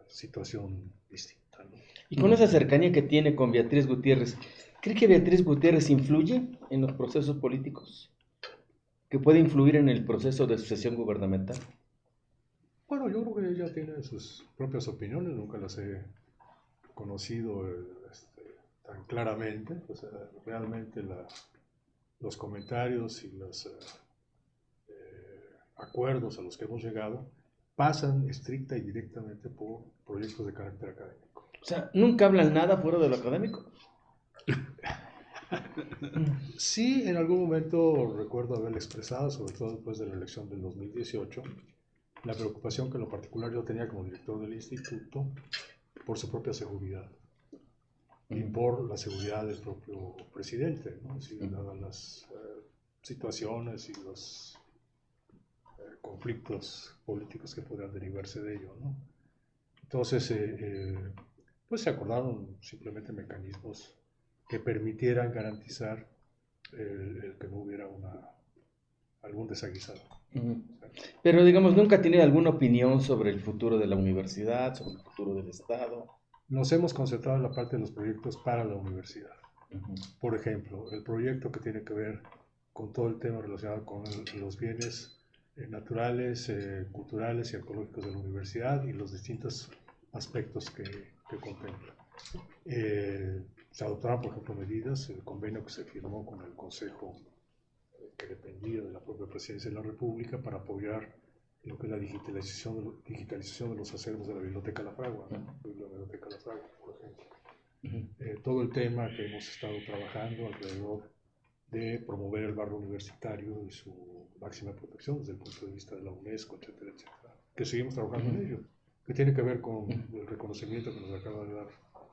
situación distinta, ¿no? Y con esa cercanía que tiene con Beatriz Gutiérrez, ¿cree que Beatriz Gutiérrez influye en los procesos políticos? ¿Que puede influir en el proceso de sucesión gubernamental? Bueno, yo creo que ella tiene sus propias opiniones, nunca las he conocido tan claramente. O sea, realmente los comentarios y los acuerdos a los que hemos llegado pasan estricta y directamente por proyectos de carácter académico. O sea, ¿nunca hablan nada fuera de lo académico? Sí, en algún momento recuerdo haberle expresado, sobre todo después de la elección del 2018, la preocupación que en lo particular yo tenía como director del instituto por su propia seguridad y por la seguridad del propio presidente, ¿no? Si dadas las situaciones y los conflictos políticos que podrían derivarse de ello, ¿no? Entonces, pues se acordaron simplemente mecanismos que permitieran garantizar el que no hubiera algún desaguisado. Pero digamos, ¿nunca tiene alguna opinión sobre el futuro de la universidad, sobre el futuro del Estado? Nos hemos concentrado en la parte de los proyectos para la universidad. Por ejemplo, el proyecto que tiene que ver con todo el tema relacionado con los bienes naturales, culturales y ecológicos de la universidad y los distintos aspectos que contempla. Se adoptaron, por ejemplo, medidas, el convenio que se firmó con el Consejo que dependía de la propia Presidencia de la República para apoyar lo que es la digitalización de los acervos de la Biblioteca La Fragua, ¿no? La Biblioteca La Fragua, por ejemplo. Todo el tema que hemos estado trabajando alrededor de promover el barrio universitario y su máxima protección desde el punto de vista de la UNESCO, etcétera, etcétera, que seguimos trabajando en ello, que tiene que ver con el reconocimiento que nos acaba de dar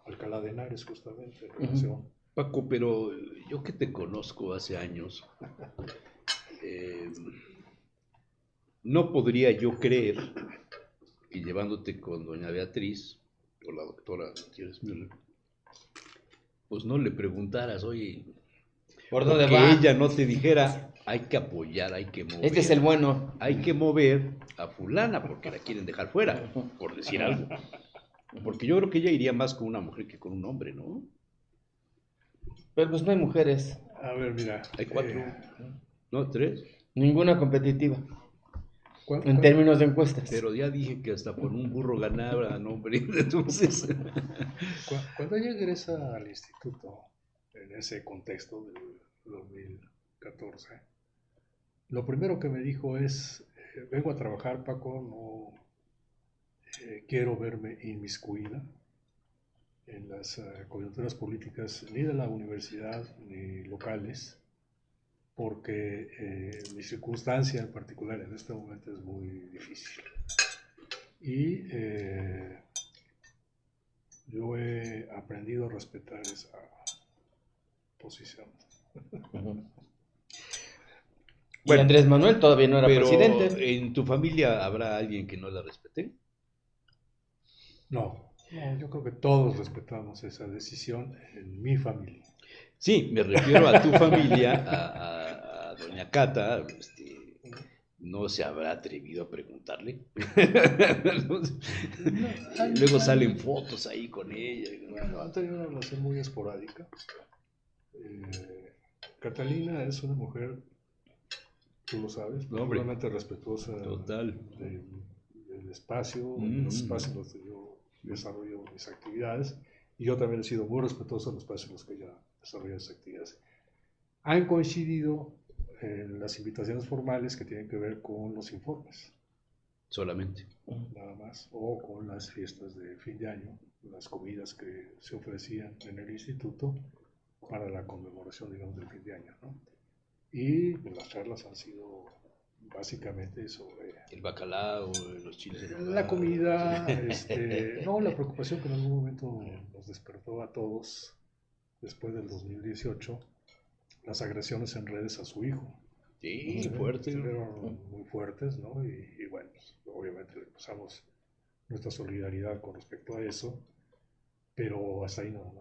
Alcalá de Henares, justamente, en relación. Paco, pero yo que te conozco hace años, no podría yo creer que llevándote con doña Beatriz, o la doctora Gutiérrez Müller, pues no le preguntaras, oye, ¿por dónde que va? ella no te dijera, hay que apoyar, hay que mover. Este es el bueno. Hay que mover a fulana porque la quieren dejar fuera, por decir algo. Porque yo creo que ella iría más con una mujer que con un hombre, ¿no? Pero pues no hay mujeres. A ver, mira. Hay 4, ¿no? 3. Ninguna competitiva. En términos de encuestas. Pero ya dije que hasta por un burro ganaba, ¿no, hombre? Entonces... Cuando ella ingresa al instituto, en ese contexto del 2014, lo primero que me dijo es, vengo a trabajar, Paco, no quiero verme inmiscuida en las coyunturas políticas ni de la universidad ni locales, porque mi circunstancia en particular en este momento es muy difícil. Y yo he aprendido a respetar esa posición. Y Andrés Manuel todavía no era presidente. ¿En tu familia habrá alguien que no la respete? No, yo creo que todos respetamos esa decisión en mi familia. Sí, me refiero a tu familia, a doña Cata, no se habrá atrevido a preguntarle. Luego salen fotos ahí con ella. Bueno, han tenido una relación muy esporádica. Catalina es una mujer, tú lo sabes, profundamente respetuosa Total. del espacio, de los espacios en los que yo desarrollo mis actividades, y yo también he sido muy respetuoso de los espacios en los que ella desarrolla sus actividades. Han coincidido en las invitaciones formales que tienen que ver con los informes. Solamente. Nada más, o con las fiestas de fin de año, las comidas que se ofrecían en el instituto para la conmemoración, digamos, del fin de año, ¿no? Y las charlas han sido básicamente sobre el bacalao, los chiles en la comida, no, la preocupación que en algún momento nos despertó a todos después del 2018, las agresiones en redes a su hijo. Sí, fuertes. Fueron muy fuertes, ¿no? Y bueno, pues, obviamente le pasamos nuestra solidaridad con respecto a eso, pero hasta ahí no.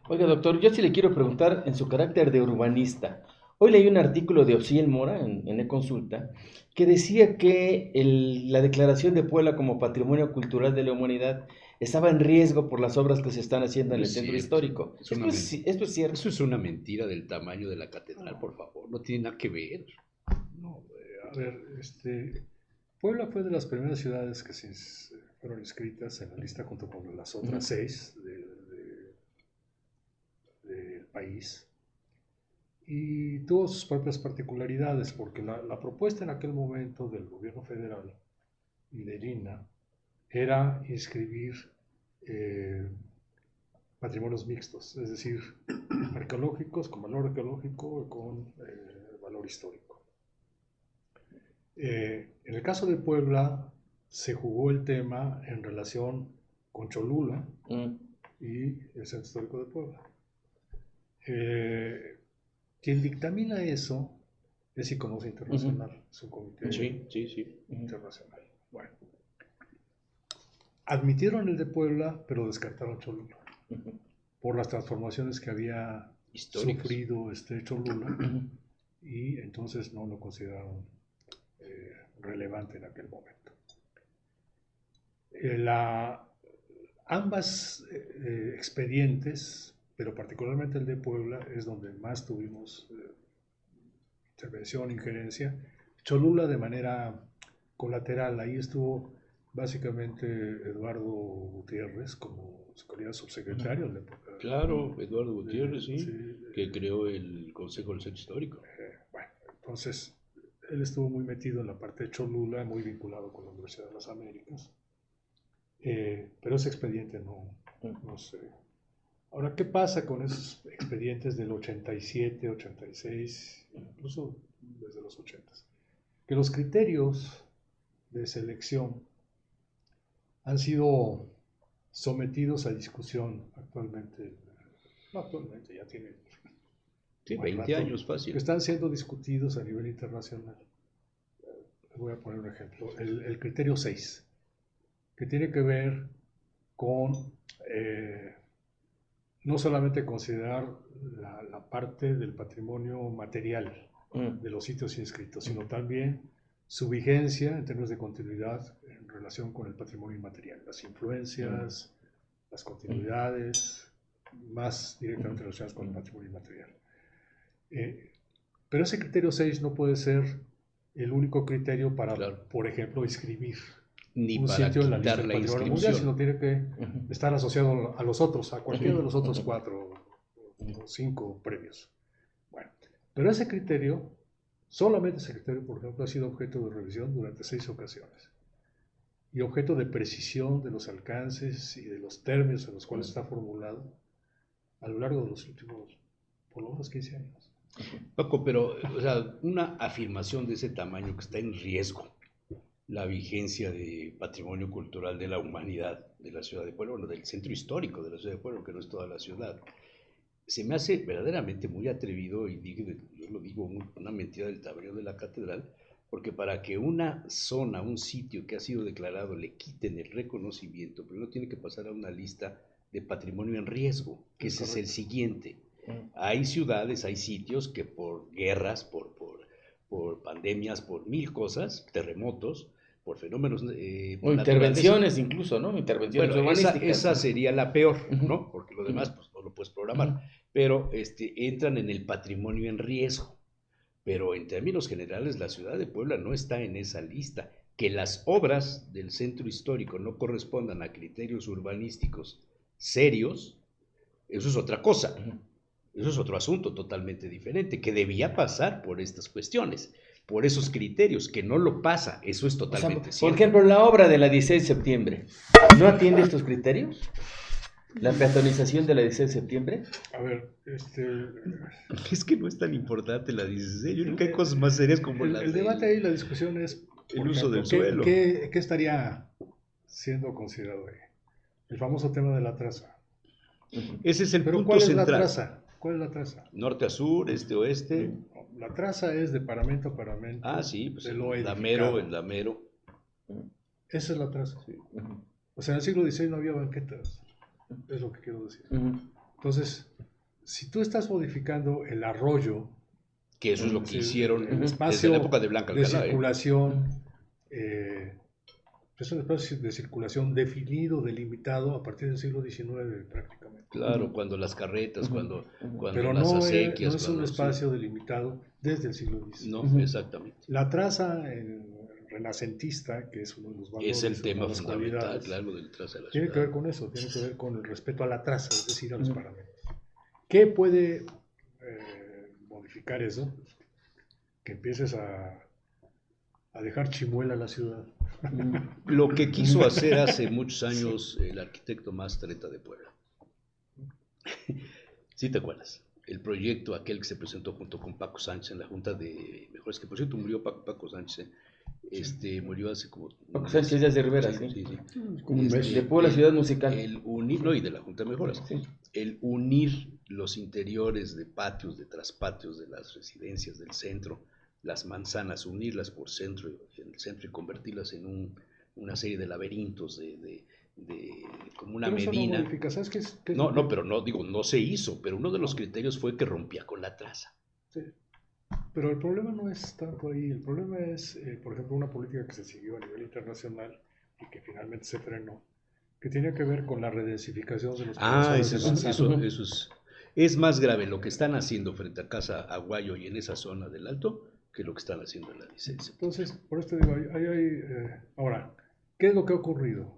Oiga, doctor, yo sí le quiero preguntar en su carácter de urbanista. Hoy leí un artículo de Osiel Mora en eConsulta que decía que la declaración de Puebla como Patrimonio Cultural de la Humanidad estaba en riesgo por las obras que se están haciendo en el centro histórico. ¿Esto es cierto? Eso es una mentira del tamaño de la catedral, por favor. No tiene nada que ver. No, a ver, Puebla fue de las primeras ciudades que se fueron inscritas en la lista junto con las otras 6 del país. Y tuvo sus propias particularidades, porque la propuesta en aquel momento del gobierno federal y del INAH era inscribir patrimonios mixtos, es decir, arqueológicos con valor arqueológico y con valor histórico. En el caso de Puebla se jugó el tema en relación con Cholula y el Centro Histórico de Puebla. Quien dictamina eso es Iconoce Internacional, es un comité internacional. Bueno, admitieron el de Puebla, pero descartaron Cholula por las transformaciones que había sufrido Cholula, y entonces no lo consideraron relevante en aquel momento. Ambas expedientes, pero particularmente el de Puebla, es donde más tuvimos intervención, injerencia. Cholula de manera colateral, ahí estuvo básicamente Eduardo Gutiérrez como subsecretario en la época. Claro, Eduardo Gutiérrez, que creó el Consejo del Centro Histórico. Bueno, entonces él estuvo muy metido en la parte de Cholula, muy vinculado con la Universidad de las Américas, pero ese expediente no sé. Ahora, ¿qué pasa con esos expedientes del 87, 86, incluso desde los 80? Que los criterios de selección han sido sometidos a discusión actualmente. No actualmente, ya tienen 20 años fácil. Que están siendo discutidos a nivel internacional. Voy a poner un ejemplo. El criterio 6, que tiene que ver con no solamente considerar la parte del patrimonio material de los sitios inscritos, sino también su vigencia en términos de continuidad en relación con el patrimonio inmaterial, las influencias, las continuidades, más directamente relacionadas con el patrimonio inmaterial. Pero ese criterio 6 no puede ser el único criterio para, por ejemplo, inscribir ni un para sitio en la lista del la patrimonio mundial, sino tiene que estar asociado a los otros, a cualquiera de los otros 4 o 5 premios. Bueno, pero ese criterio, solamente ese criterio, por ejemplo, ha sido objeto de revisión durante 6 ocasiones y objeto de precisión de los alcances y de los términos en los cuales está formulado a lo largo de los últimos, por lo menos 15 años. Paco, pero o sea, una afirmación de ese tamaño que está en riesgo la vigencia de patrimonio cultural de la humanidad de la ciudad de Puebla, bueno, del centro histórico de la ciudad de Puebla, que no es toda la ciudad, se me hace verdaderamente muy atrevido, y yo lo digo, una mentira del tamaño de la catedral, porque para que una zona, un sitio que ha sido declarado, le quiten el reconocimiento, primero tiene que pasar a una lista de patrimonio en riesgo, que ese es el siguiente. Hay ciudades, hay sitios que por guerras, por pandemias, por mil cosas, terremotos, por fenómenos O intervenciones incluso, ¿no? Intervenciones bueno, urbanísticas. esa sería la peor, Ujú. ¿no? Porque lo demás pues, no lo puedes programar. Ujú. Pero entran en el patrimonio en riesgo. Pero en términos generales, la ciudad de Puebla no está en esa lista. Que las obras del centro histórico no correspondan a criterios urbanísticos serios, eso es otra cosa. Eso es otro asunto totalmente diferente, que debía pasar por estas cuestiones, por esos criterios, que no lo pasa, eso es O sea, totalmente por cierto. ejemplo, la obra de la 16 de septiembre, ¿no atiende estos criterios? ¿La peatonización de la 16 de septiembre? A ver, Es que no es tan importante la 16, yo creo que hay cosas más serias como el debate ahí, la discusión es, el por uso ejemplo, del suelo. ¿qué estaría siendo considerado ahí? El famoso tema de la traza. Ese es el Pero punto ¿cuál es central. la traza? ¿Cuál es la traza? Norte a sur, este a oeste. La traza es de paramento a paramento. Ah, sí, pues de el lo damero, edificado. el damero. Esa es la traza. Ujú. O sea, en el siglo XVI no había banquetas. Es lo que quiero decir. Ujú. Entonces, si tú estás modificando el arroyo, Que eso es lo que sí, hicieron el desde espacio la época de Blanca de Alcalá. circulación, es un espacio de circulación definido, delimitado a partir del siglo XIX prácticamente. Claro, cuando las carretas, Ujú. cuando Pero las no acequias. es un cuando- espacio delimitado desde el siglo XIX. No, Ujú. exactamente. La traza renacentista, que es uno de los valores, Es el tema una de las fundamental, cualidades, claro, del traza de la tiene ciudad. que ver con eso, tiene que ver con el respeto a la traza, es decir, a los Ujú. paramentos. ¿Qué puede modificar eso? Que empieces a dejar chimuela la ciudad. Lo que quiso hacer hace muchos años el arquitecto más treta de Puebla. ¿Sí te acuerdas? El proyecto aquel que se presentó junto con Paco Sánchez en la Junta de Mejores, que por cierto murió Paco Sánchez, murió hace como... Paco Sánchez Díaz de Rivera, sí. Sí. Como un mes. De Puebla, ciudad musical. El unir, no, y de la Junta de Mejoras, Sí. el unir los interiores de patios, de traspatios de las residencias del centro, las manzanas, unirlas por centro, en el centro y convertirlas en una serie de laberintos, como una Pero eso no medina. modifica, ¿sabes qué es No, lo que- no, pero no, digo, no se hizo, pero uno de los criterios fue que rompía con la traza. Sí. Pero el problema no es tanto ahí, el problema es, por ejemplo, una política que se siguió a nivel internacional y que finalmente se frenó, que tiene que ver con la redensificación de los corazones de manzana. Eso es más grave lo que están haciendo frente a Casa Aguayo y en esa zona del Alto que lo que están haciendo en la licencia. Entonces, por esto digo, ahora, ¿qué es lo que ha ocurrido?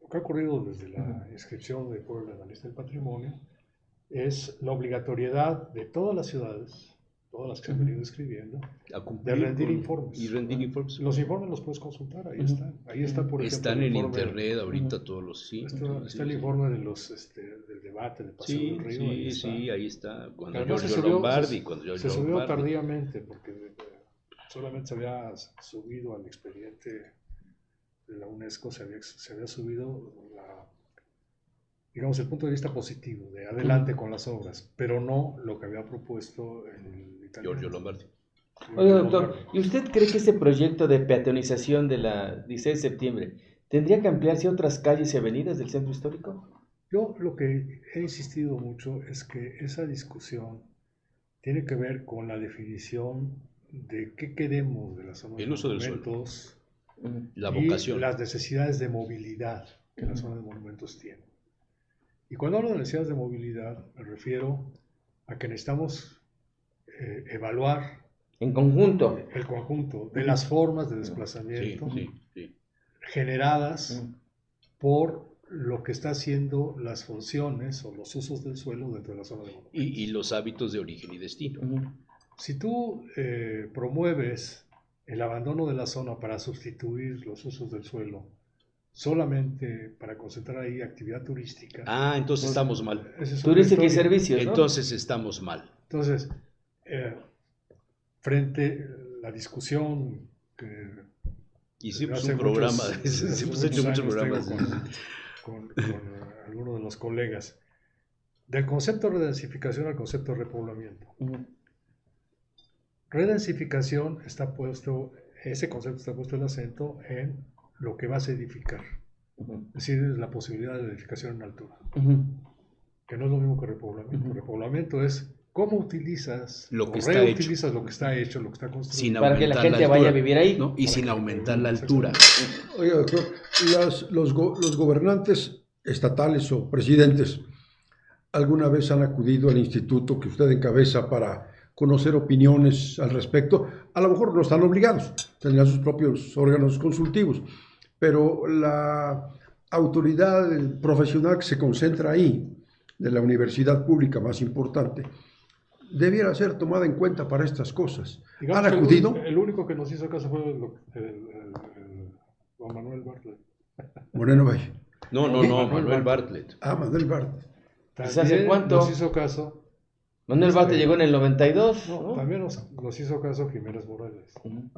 Lo que ha ocurrido desde la inscripción de Puebla en la lista del patrimonio es la obligatoriedad de todas las ciudades, todas las que se han venido escribiendo, A cumplir de rendir con- informes. Y rendir informes. Los informes los puedes consultar, ahí están. Ahí está, por ejemplo, Están el en informe- internet ahorita todos los... Sí, Está el informe de del debate del Paseo Sí, del Río. Ahí sí, está. sí, ahí está. Cuando Además, Giorgio Lombardi, cuando se Giorgio subió Lombardi. tardíamente porque solamente se había subido al expediente de la UNESCO, se había subido digamos, el punto de vista positivo, de adelante con las obras, pero no lo que había propuesto el italiano. Giorgio Lombardi. Oiga, doctor, ¿y usted cree que ese proyecto de peatonización de la 16 de septiembre tendría que ampliarse a otras calles y avenidas del centro histórico? Yo lo que he insistido mucho es que esa discusión tiene que ver con la definición de qué queremos de la zona El de uso del suelo. monumentos La y vocación. las necesidades de movilidad que la zona de monumentos tiene. Y cuando hablo de necesidades de movilidad, me refiero a que necesitamos evaluar En conjunto. el conjunto de las formas de desplazamiento Sí. generadas por lo que está haciendo las funciones o los usos del suelo dentro de la zona de monumentos. Y los hábitos de origen y destino. Si tú promueves el abandono de la zona para sustituir los usos del suelo solamente para concentrar ahí actividad turística, Ah, entonces estamos mal. esa es otra Turística y historia. servicios, ¿no? Entonces estamos mal. Entonces, frente a la discusión que Hicimos hace un programa, muchos- hace hemos muchos hecho muchos años programas. tengo con algunos de los colegas, del concepto de redensificación al concepto de repoblamiento. Redensificación ese concepto está puesto el acento en lo que vas a edificar, es decir, la posibilidad de edificación en altura, que no es lo mismo que repoblamiento. Repoblamiento es cómo utilizas Lo que o está reutilizas lo que está hecho, lo que está construido. sin Para que la aumentar gente vaya a altura, vivir ahí. ¿no? Y sin aumentar la altura. Oiga, doctor, los gobernantes estatales o presidentes alguna vez han acudido al instituto que usted encabeza para conocer opiniones al respecto. A lo mejor no están obligados, tendrán sus propios órganos consultivos, pero la autoridad profesional que se concentra ahí, de la universidad pública más importante, debiera ser tomada en cuenta para estas cosas. Digamos ¿Han que acudido? el único que nos hizo caso fue don Manuel Bartlett. Moreno Valle. No, Manuel Bartlett. Ah, Manuel Bartlett. ¿Hace También cuánto? nos hizo caso. Manuel Bartlett llegó en el 92, ¿no? También nos hizo caso Jiménez Morales. Ujú.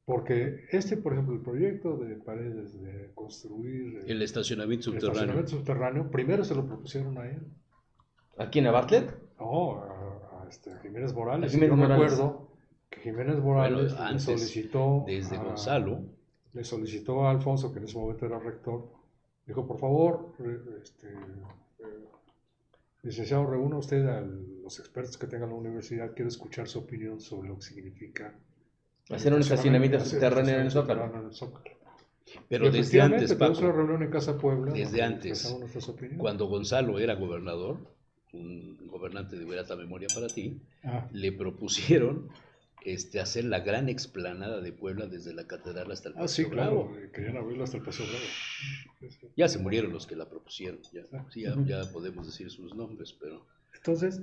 Porque por ejemplo, el proyecto de Paredes de construir El estacionamiento el subterráneo. estacionamiento subterráneo, primero se lo propusieron a él. ¿A quién? ¿A Bartlett? No, a Jiménez Morales. A Jiménez Yo me Morales. acuerdo que Jiménez Morales Bueno, antes, solicitó desde Gonzalo. le solicitó a Alfonso, que en ese momento era rector, dijo, por favor, licenciado, reúna usted a los expertos que tenga la universidad, quiero escuchar su opinión sobre lo que significa Hacer un estacionamiento hacer subterráneo en el estacionamiento Zócalo. subterráneo en el Zócalo. Pero Y desde efectivamente, antes, tuvimos una Paco, reunión en Casa Puebla. desde donde antes, expresamos nuestras opiniones. cuando Gonzalo era gobernador, un gobernante de grata memoria para ti, le propusieron hacer la gran explanada de Puebla desde la catedral hasta el Sí, Paseo claro, Bravo. querían abrirlo hasta el Paseo Bravo. Ya se murieron los que la propusieron, ya podemos decir sus nombres, pero... Entonces,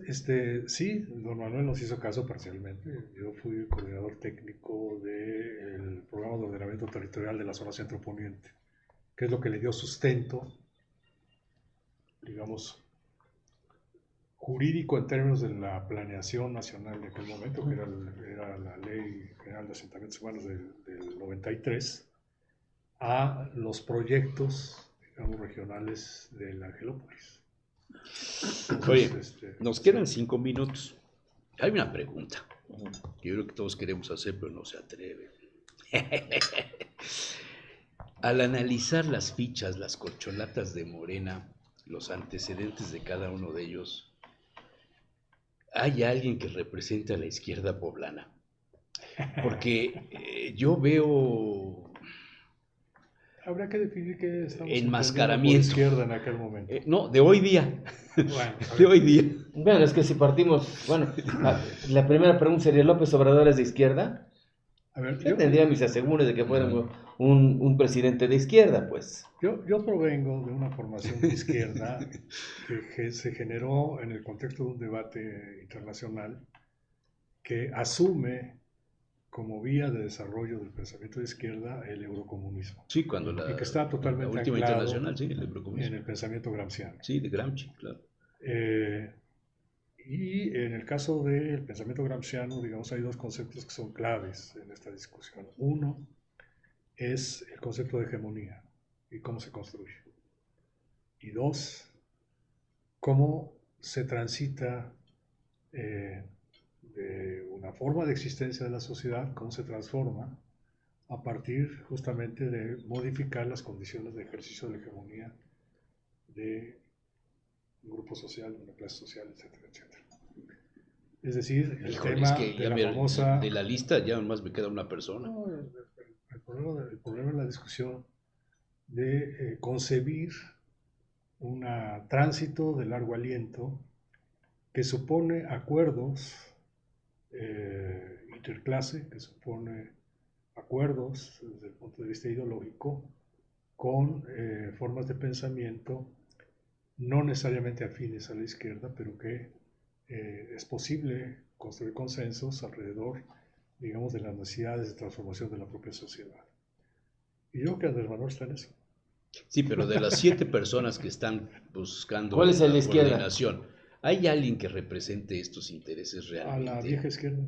sí, don Manuel nos hizo caso parcialmente. Yo fui coordinador técnico del programa de ordenamiento territorial de la zona centro poniente, que es lo que le dio sustento, digamos, jurídico en términos de la planeación nacional de aquel momento, que era la Ley General de Asentamientos Humanos del 93, a los proyectos, digamos, regionales de la Angelópolis. Oye, Entonces, nos quedan 5 minutos. Hay una pregunta que yo creo que todos queremos hacer, pero no se atreve. Al analizar las fichas, las corcholatas de Morena, los antecedentes de cada uno de ellos, ¿hay alguien que represente a la izquierda poblana? Porque yo veo... Habría que definir qué estamos enmascaramiento. entendiendo por izquierda en aquel momento. No, de hoy día. Bueno, De hoy día. Bueno, es que si partimos, bueno, la primera pregunta sería, ¿López Obrador es de izquierda? a ver, Yo tendría mis asegúres de que fuera un presidente de izquierda, pues. yo provengo de una formación de izquierda que se generó en el contexto de un debate internacional que asume como vía de desarrollo del pensamiento de izquierda el eurocomunismo. Sí, cuando Y que está totalmente la última anclado internacional, sí, el eurocomunismo. en el pensamiento gramsciano. Sí, de Gramsci, claro. Y en el caso del pensamiento gramsciano, digamos, hay dos conceptos que son claves en esta discusión. Uno es el concepto de hegemonía y cómo se construye. Y dos, cómo se transita de una forma de existencia de la sociedad, cómo se transforma a partir justamente de modificar las condiciones de ejercicio de la hegemonía de un grupo social, de una clase social, etcétera, etcétera. Es decir, el Híjole, tema es que de ya la famosa... de la lista ya nomás me queda una persona. No, el problema es la discusión de concebir un tránsito de largo aliento que supone acuerdos interclase, que supone acuerdos desde el punto de vista ideológico con formas de pensamiento no necesariamente afines a la izquierda, pero que es posible construir consensos alrededor, digamos, de las necesidades de transformación de la propia sociedad. Y yo creo que Andrés Manuel está en eso. Sí, pero de las 7 personas que están buscando ¿Cuál es el de izquierda? coordinación, ¿hay alguien que represente estos intereses A realmente? la vieja izquierda.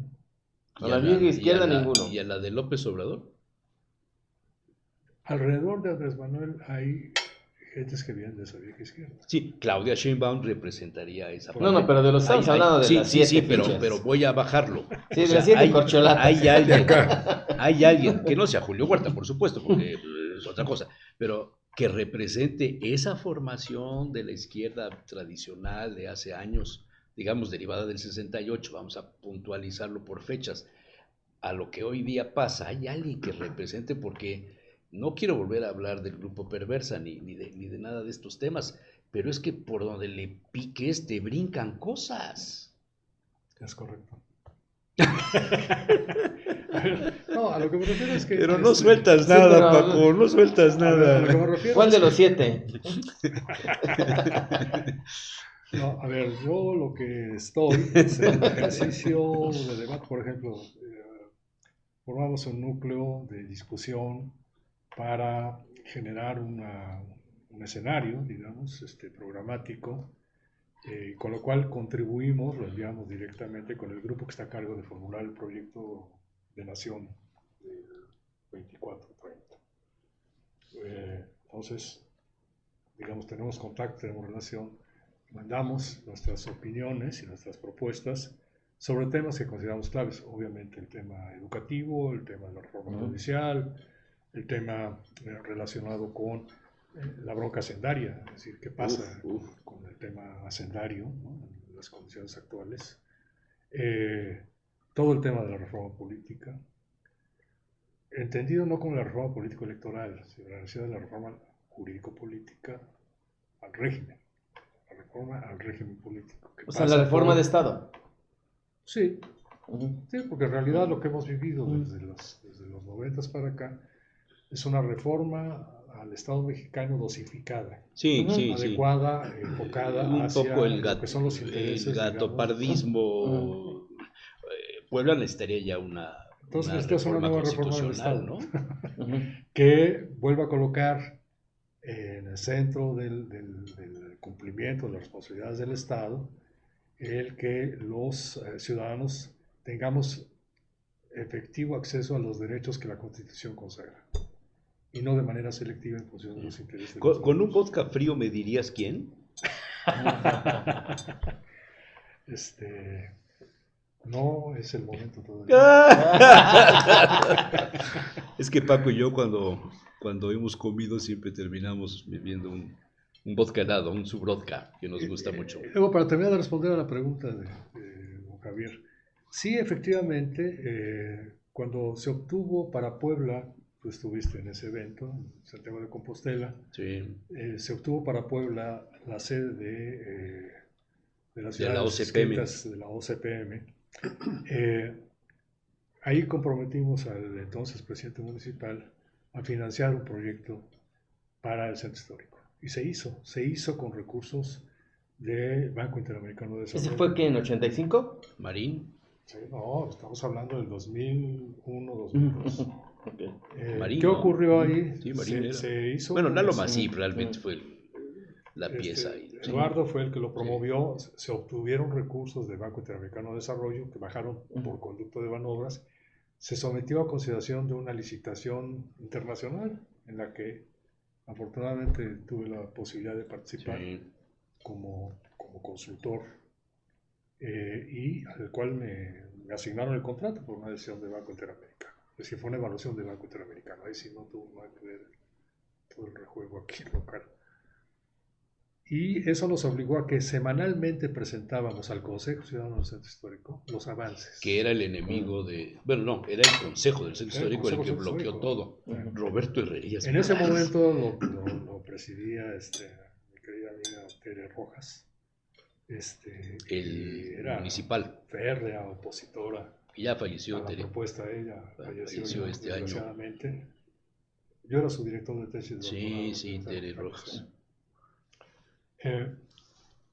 A la vieja izquierda ninguno. ¿Y a la de López Obrador? Alrededor de Andrés Manuel hay gentes que vienen de esa vieja izquierda. Sí, Claudia Sheinbaum representaría esa No, pero de los estamos hablando de sí, las sí, 7 sí, fichas. pero voy a bajarlo. Sí, O de las 7 corcholatas. Hay alguien, que no sea Julio Huerta, por supuesto, porque es otra cosa, pero que represente esa formación de la izquierda tradicional de hace años digamos, derivada del 68, vamos a puntualizarlo por fechas, a lo que hoy día pasa, hay alguien que represente, porque no quiero volver a hablar del grupo perversa ni de nada de estos temas, pero es que por donde le piques te brincan cosas. Es correcto. No, a lo que me refiero es que... Pero no sueltas nada, pero- Paco, no sueltas A lo que me nada. refiero ¿Cuál es de que- los 7? No, a ver, yo lo que estoy es en un ejercicio de debate, por ejemplo, formamos un núcleo de discusión para generar un escenario, digamos, programático, con lo cual contribuimos, lo enviamos directamente con el grupo que está a cargo de formular el proyecto de nación del 24-30. Entonces, digamos, tenemos contacto, tenemos relación, mandamos nuestras opiniones y nuestras propuestas sobre temas que consideramos claves. Obviamente el tema educativo, el tema de la reforma judicial, el tema relacionado con la bronca hacendaria, es decir, qué pasa con el tema hacendario, ¿no?, en las condiciones actuales. Todo el tema de la reforma política, entendido no como la reforma político-electoral, sino la necesidad de la reforma jurídico-política al régimen, la reforma al régimen político. O sea, la reforma de Estado. Sí, sí, porque en realidad lo que hemos vivido desde los 90 para acá es una reforma al Estado mexicano dosificada, Sí, sí, sí. adecuada, enfocada Un hacia poco el lo que son los intereses, digamos. gatopardismo. Puebla necesitaría ya una Entonces necesitas una nueva reforma del Estado, ¿no? que vuelva a colocar en el centro del cumplimiento de las responsabilidades del Estado el que los ciudadanos tengamos efectivo acceso a los derechos que la Constitución consagra y no de manera selectiva en función de los intereses de los Con un otros. vodka frío me dirías quién. No es el momento todavía. Es que Paco y yo cuando hemos comido siempre terminamos bebiendo un vodka helado, un subvodka, que nos gusta mucho. Luego, para terminar de responder a la pregunta de don Javier, sí, efectivamente, cuando se obtuvo para Puebla, tú estuviste en ese evento, en Santiago de Compostela, Sí. se obtuvo para Puebla la sede de las De la ciudades OCPM. inscritas de la OCPM. Ahí comprometimos al entonces presidente municipal a financiar un proyecto para el centro histórico. Y se hizo con recursos del Banco Interamericano de Desarrollo. ¿Ese fue qué, en 85? Marín. Sí, no, estamos hablando del 2001-2002. Okay. Marín, ¿Qué ¿no? ocurrió ahí? Sí, Marín era. Se hizo. Bueno, Lalo con- Masip realmente fue la pieza ahí. Sí. Eduardo fue el que lo promovió, se obtuvieron recursos del Banco Interamericano de Desarrollo que bajaron por conducto de Banobras, se sometió a consideración de una licitación internacional en la que afortunadamente tuve la posibilidad de participar Sí. como consultor y al cual me asignaron el contrato por una decisión del Banco Interamericano. Es decir, fue una evaluación del Banco Interamericano, ahí sí no tuvo nada que ver todo el rejuego aquí local. Y eso nos obligó a que semanalmente presentábamos al Consejo Ciudadano del Centro Histórico los avances. Que era el enemigo de... Bueno, no, era el Consejo del Centro Era el Histórico el que Consejo bloqueó Histórico. todo. Roberto Herrerías. En ese momento lo presidía mi querida amiga Tere Rojas, El era municipal. férrea opositora Que ya falleció. a la Tere. propuesta de ella, Falleció ya, este año. desgraciadamente. Yo era su director de tesis. Sí, doctorado, sí, esa Tere cuestión. Rojas.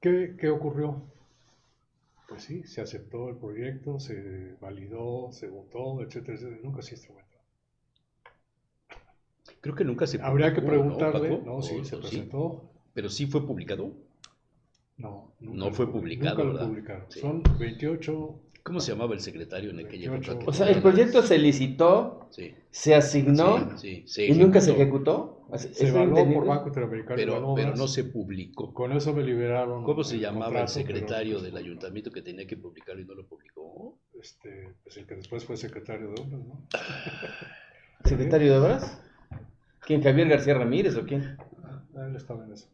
¿Qué ocurrió? Pues sí, se aceptó el proyecto, se validó, se votó, etcétera, etcétera. Nunca se instrumentó. Creo que nunca se Habría que publicó, preguntarle. Paco? No, sí, se ¿O presentó. Pero sí fue publicado. No, No fue publicado, Nunca lo ¿verdad? publicaron. Sí. Son 28. ¿Cómo se llamaba el secretario en aquella 28. época? O sea, el proyecto se licitó, Sí, se asignó sí, sí, y nunca se ejecutó. ejecutó. Se ¿Estoy evaluó entendiendo? por Banco Interamericano de Pero Banobras. no se publicó. Con eso me liberaron. ¿Cómo se llamaba el contrato, secretario pero, del ayuntamiento que tenía que publicarlo y no lo publicó? pues el que después fue secretario de Obras, ¿no? ¿Secretario de Obras? ¿Quién? ¿Javier García Ramírez o quién? Él estaba en eso.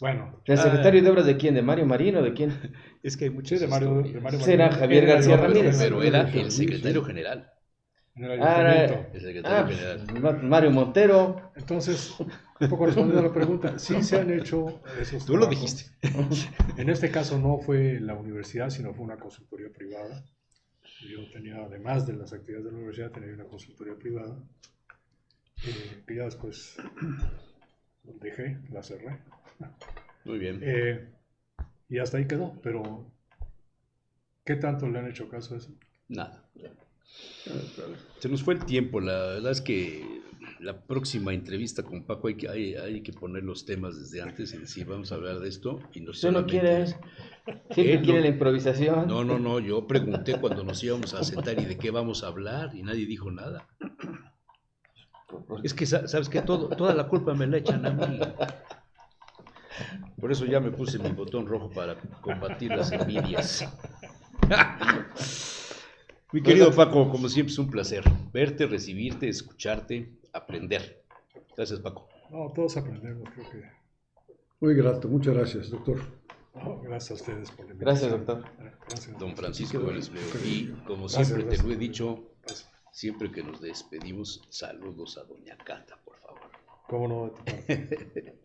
Bueno, ¿El secretario de Obras de quién? ¿De Mario Marino? ¿De quién? Es que hay sí, muchas de Mario, historias. Será Javier García Ramírez. Pero era el secretario general. en el Ah, ayuntamiento. El secretario pues, general. Mario Montero. Entonces, un poco respondiendo a la pregunta, sí se han hecho esos Tú lo trabajos. dijiste. En este caso no fue la universidad, sino fue una consultoría privada. Yo tenía, además de las actividades de la universidad, tenía una consultoría privada, que ya después dejé, la cerré. Muy bien. Y hasta ahí quedó, pero ¿qué tanto le han hecho caso a eso? Nada. Se nos fue el tiempo. La verdad es que la próxima entrevista con Paco hay que poner los temas desde antes y decir, vamos a hablar de esto. Y no Tú no solamente... quieres. Siempre Él quiere no- la improvisación. No, yo pregunté cuando nos íbamos a sentar y de qué vamos a hablar y nadie dijo nada. Es que, ¿sabes qué? Toda la culpa me la echan a mí. Por eso ya me puse mi botón rojo para combatir las envidias. Mi querido Paco, como siempre es un placer verte, recibirte, escucharte, aprender. Gracias, Paco. No, todos aprendemos, creo que. Muy grato, muchas gracias, doctor. No, gracias a ustedes por la Gracias, invitación. doctor. Gracias. Don Francisco Vélez Leo. Y como Gracias, siempre te gracias. lo he dicho, Gracias. siempre que nos despedimos, saludos a Doña Cata, por favor. ¿Cómo no? De tu parte.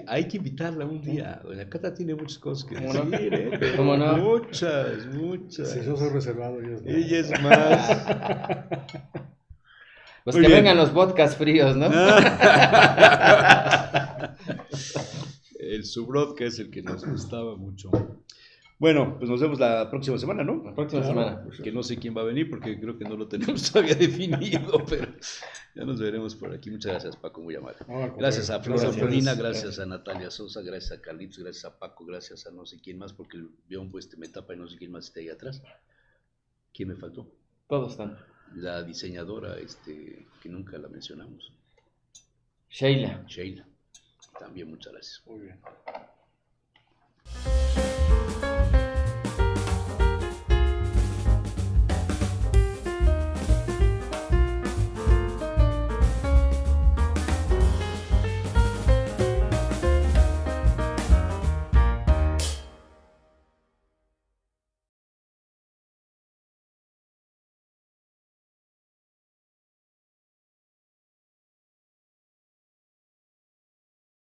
Hay que invitarla un día. Doña Cata tiene muchas cosas que ¿Cómo no? decir, ¿eh? Pero ¿Cómo no? Muchas. Si yo soy reservado, ella es no. Ella es más. Pues Muy que bien. vengan los vodkas fríos, ¿no? El Subrod, que es el que nos gustaba mucho. Bueno, pues nos vemos la próxima semana, ¿no? La próxima semana. Que no sé quién va a venir porque creo que no lo tenemos todavía definido, pero ya nos veremos por aquí. Muchas gracias, Paco, muy amable. No, al contrario. Gracias a Flora Gracias. Molina, gracias a Natalia Sosa, gracias a Carlitos, gracias a Paco, gracias a no sé quién más, porque el guión pues me tapa y no sé quién más está ahí atrás. ¿Quién me faltó? Todos están. La diseñadora, que nunca la mencionamos, Sheila. Sheila. También muchas gracias. Muy bien.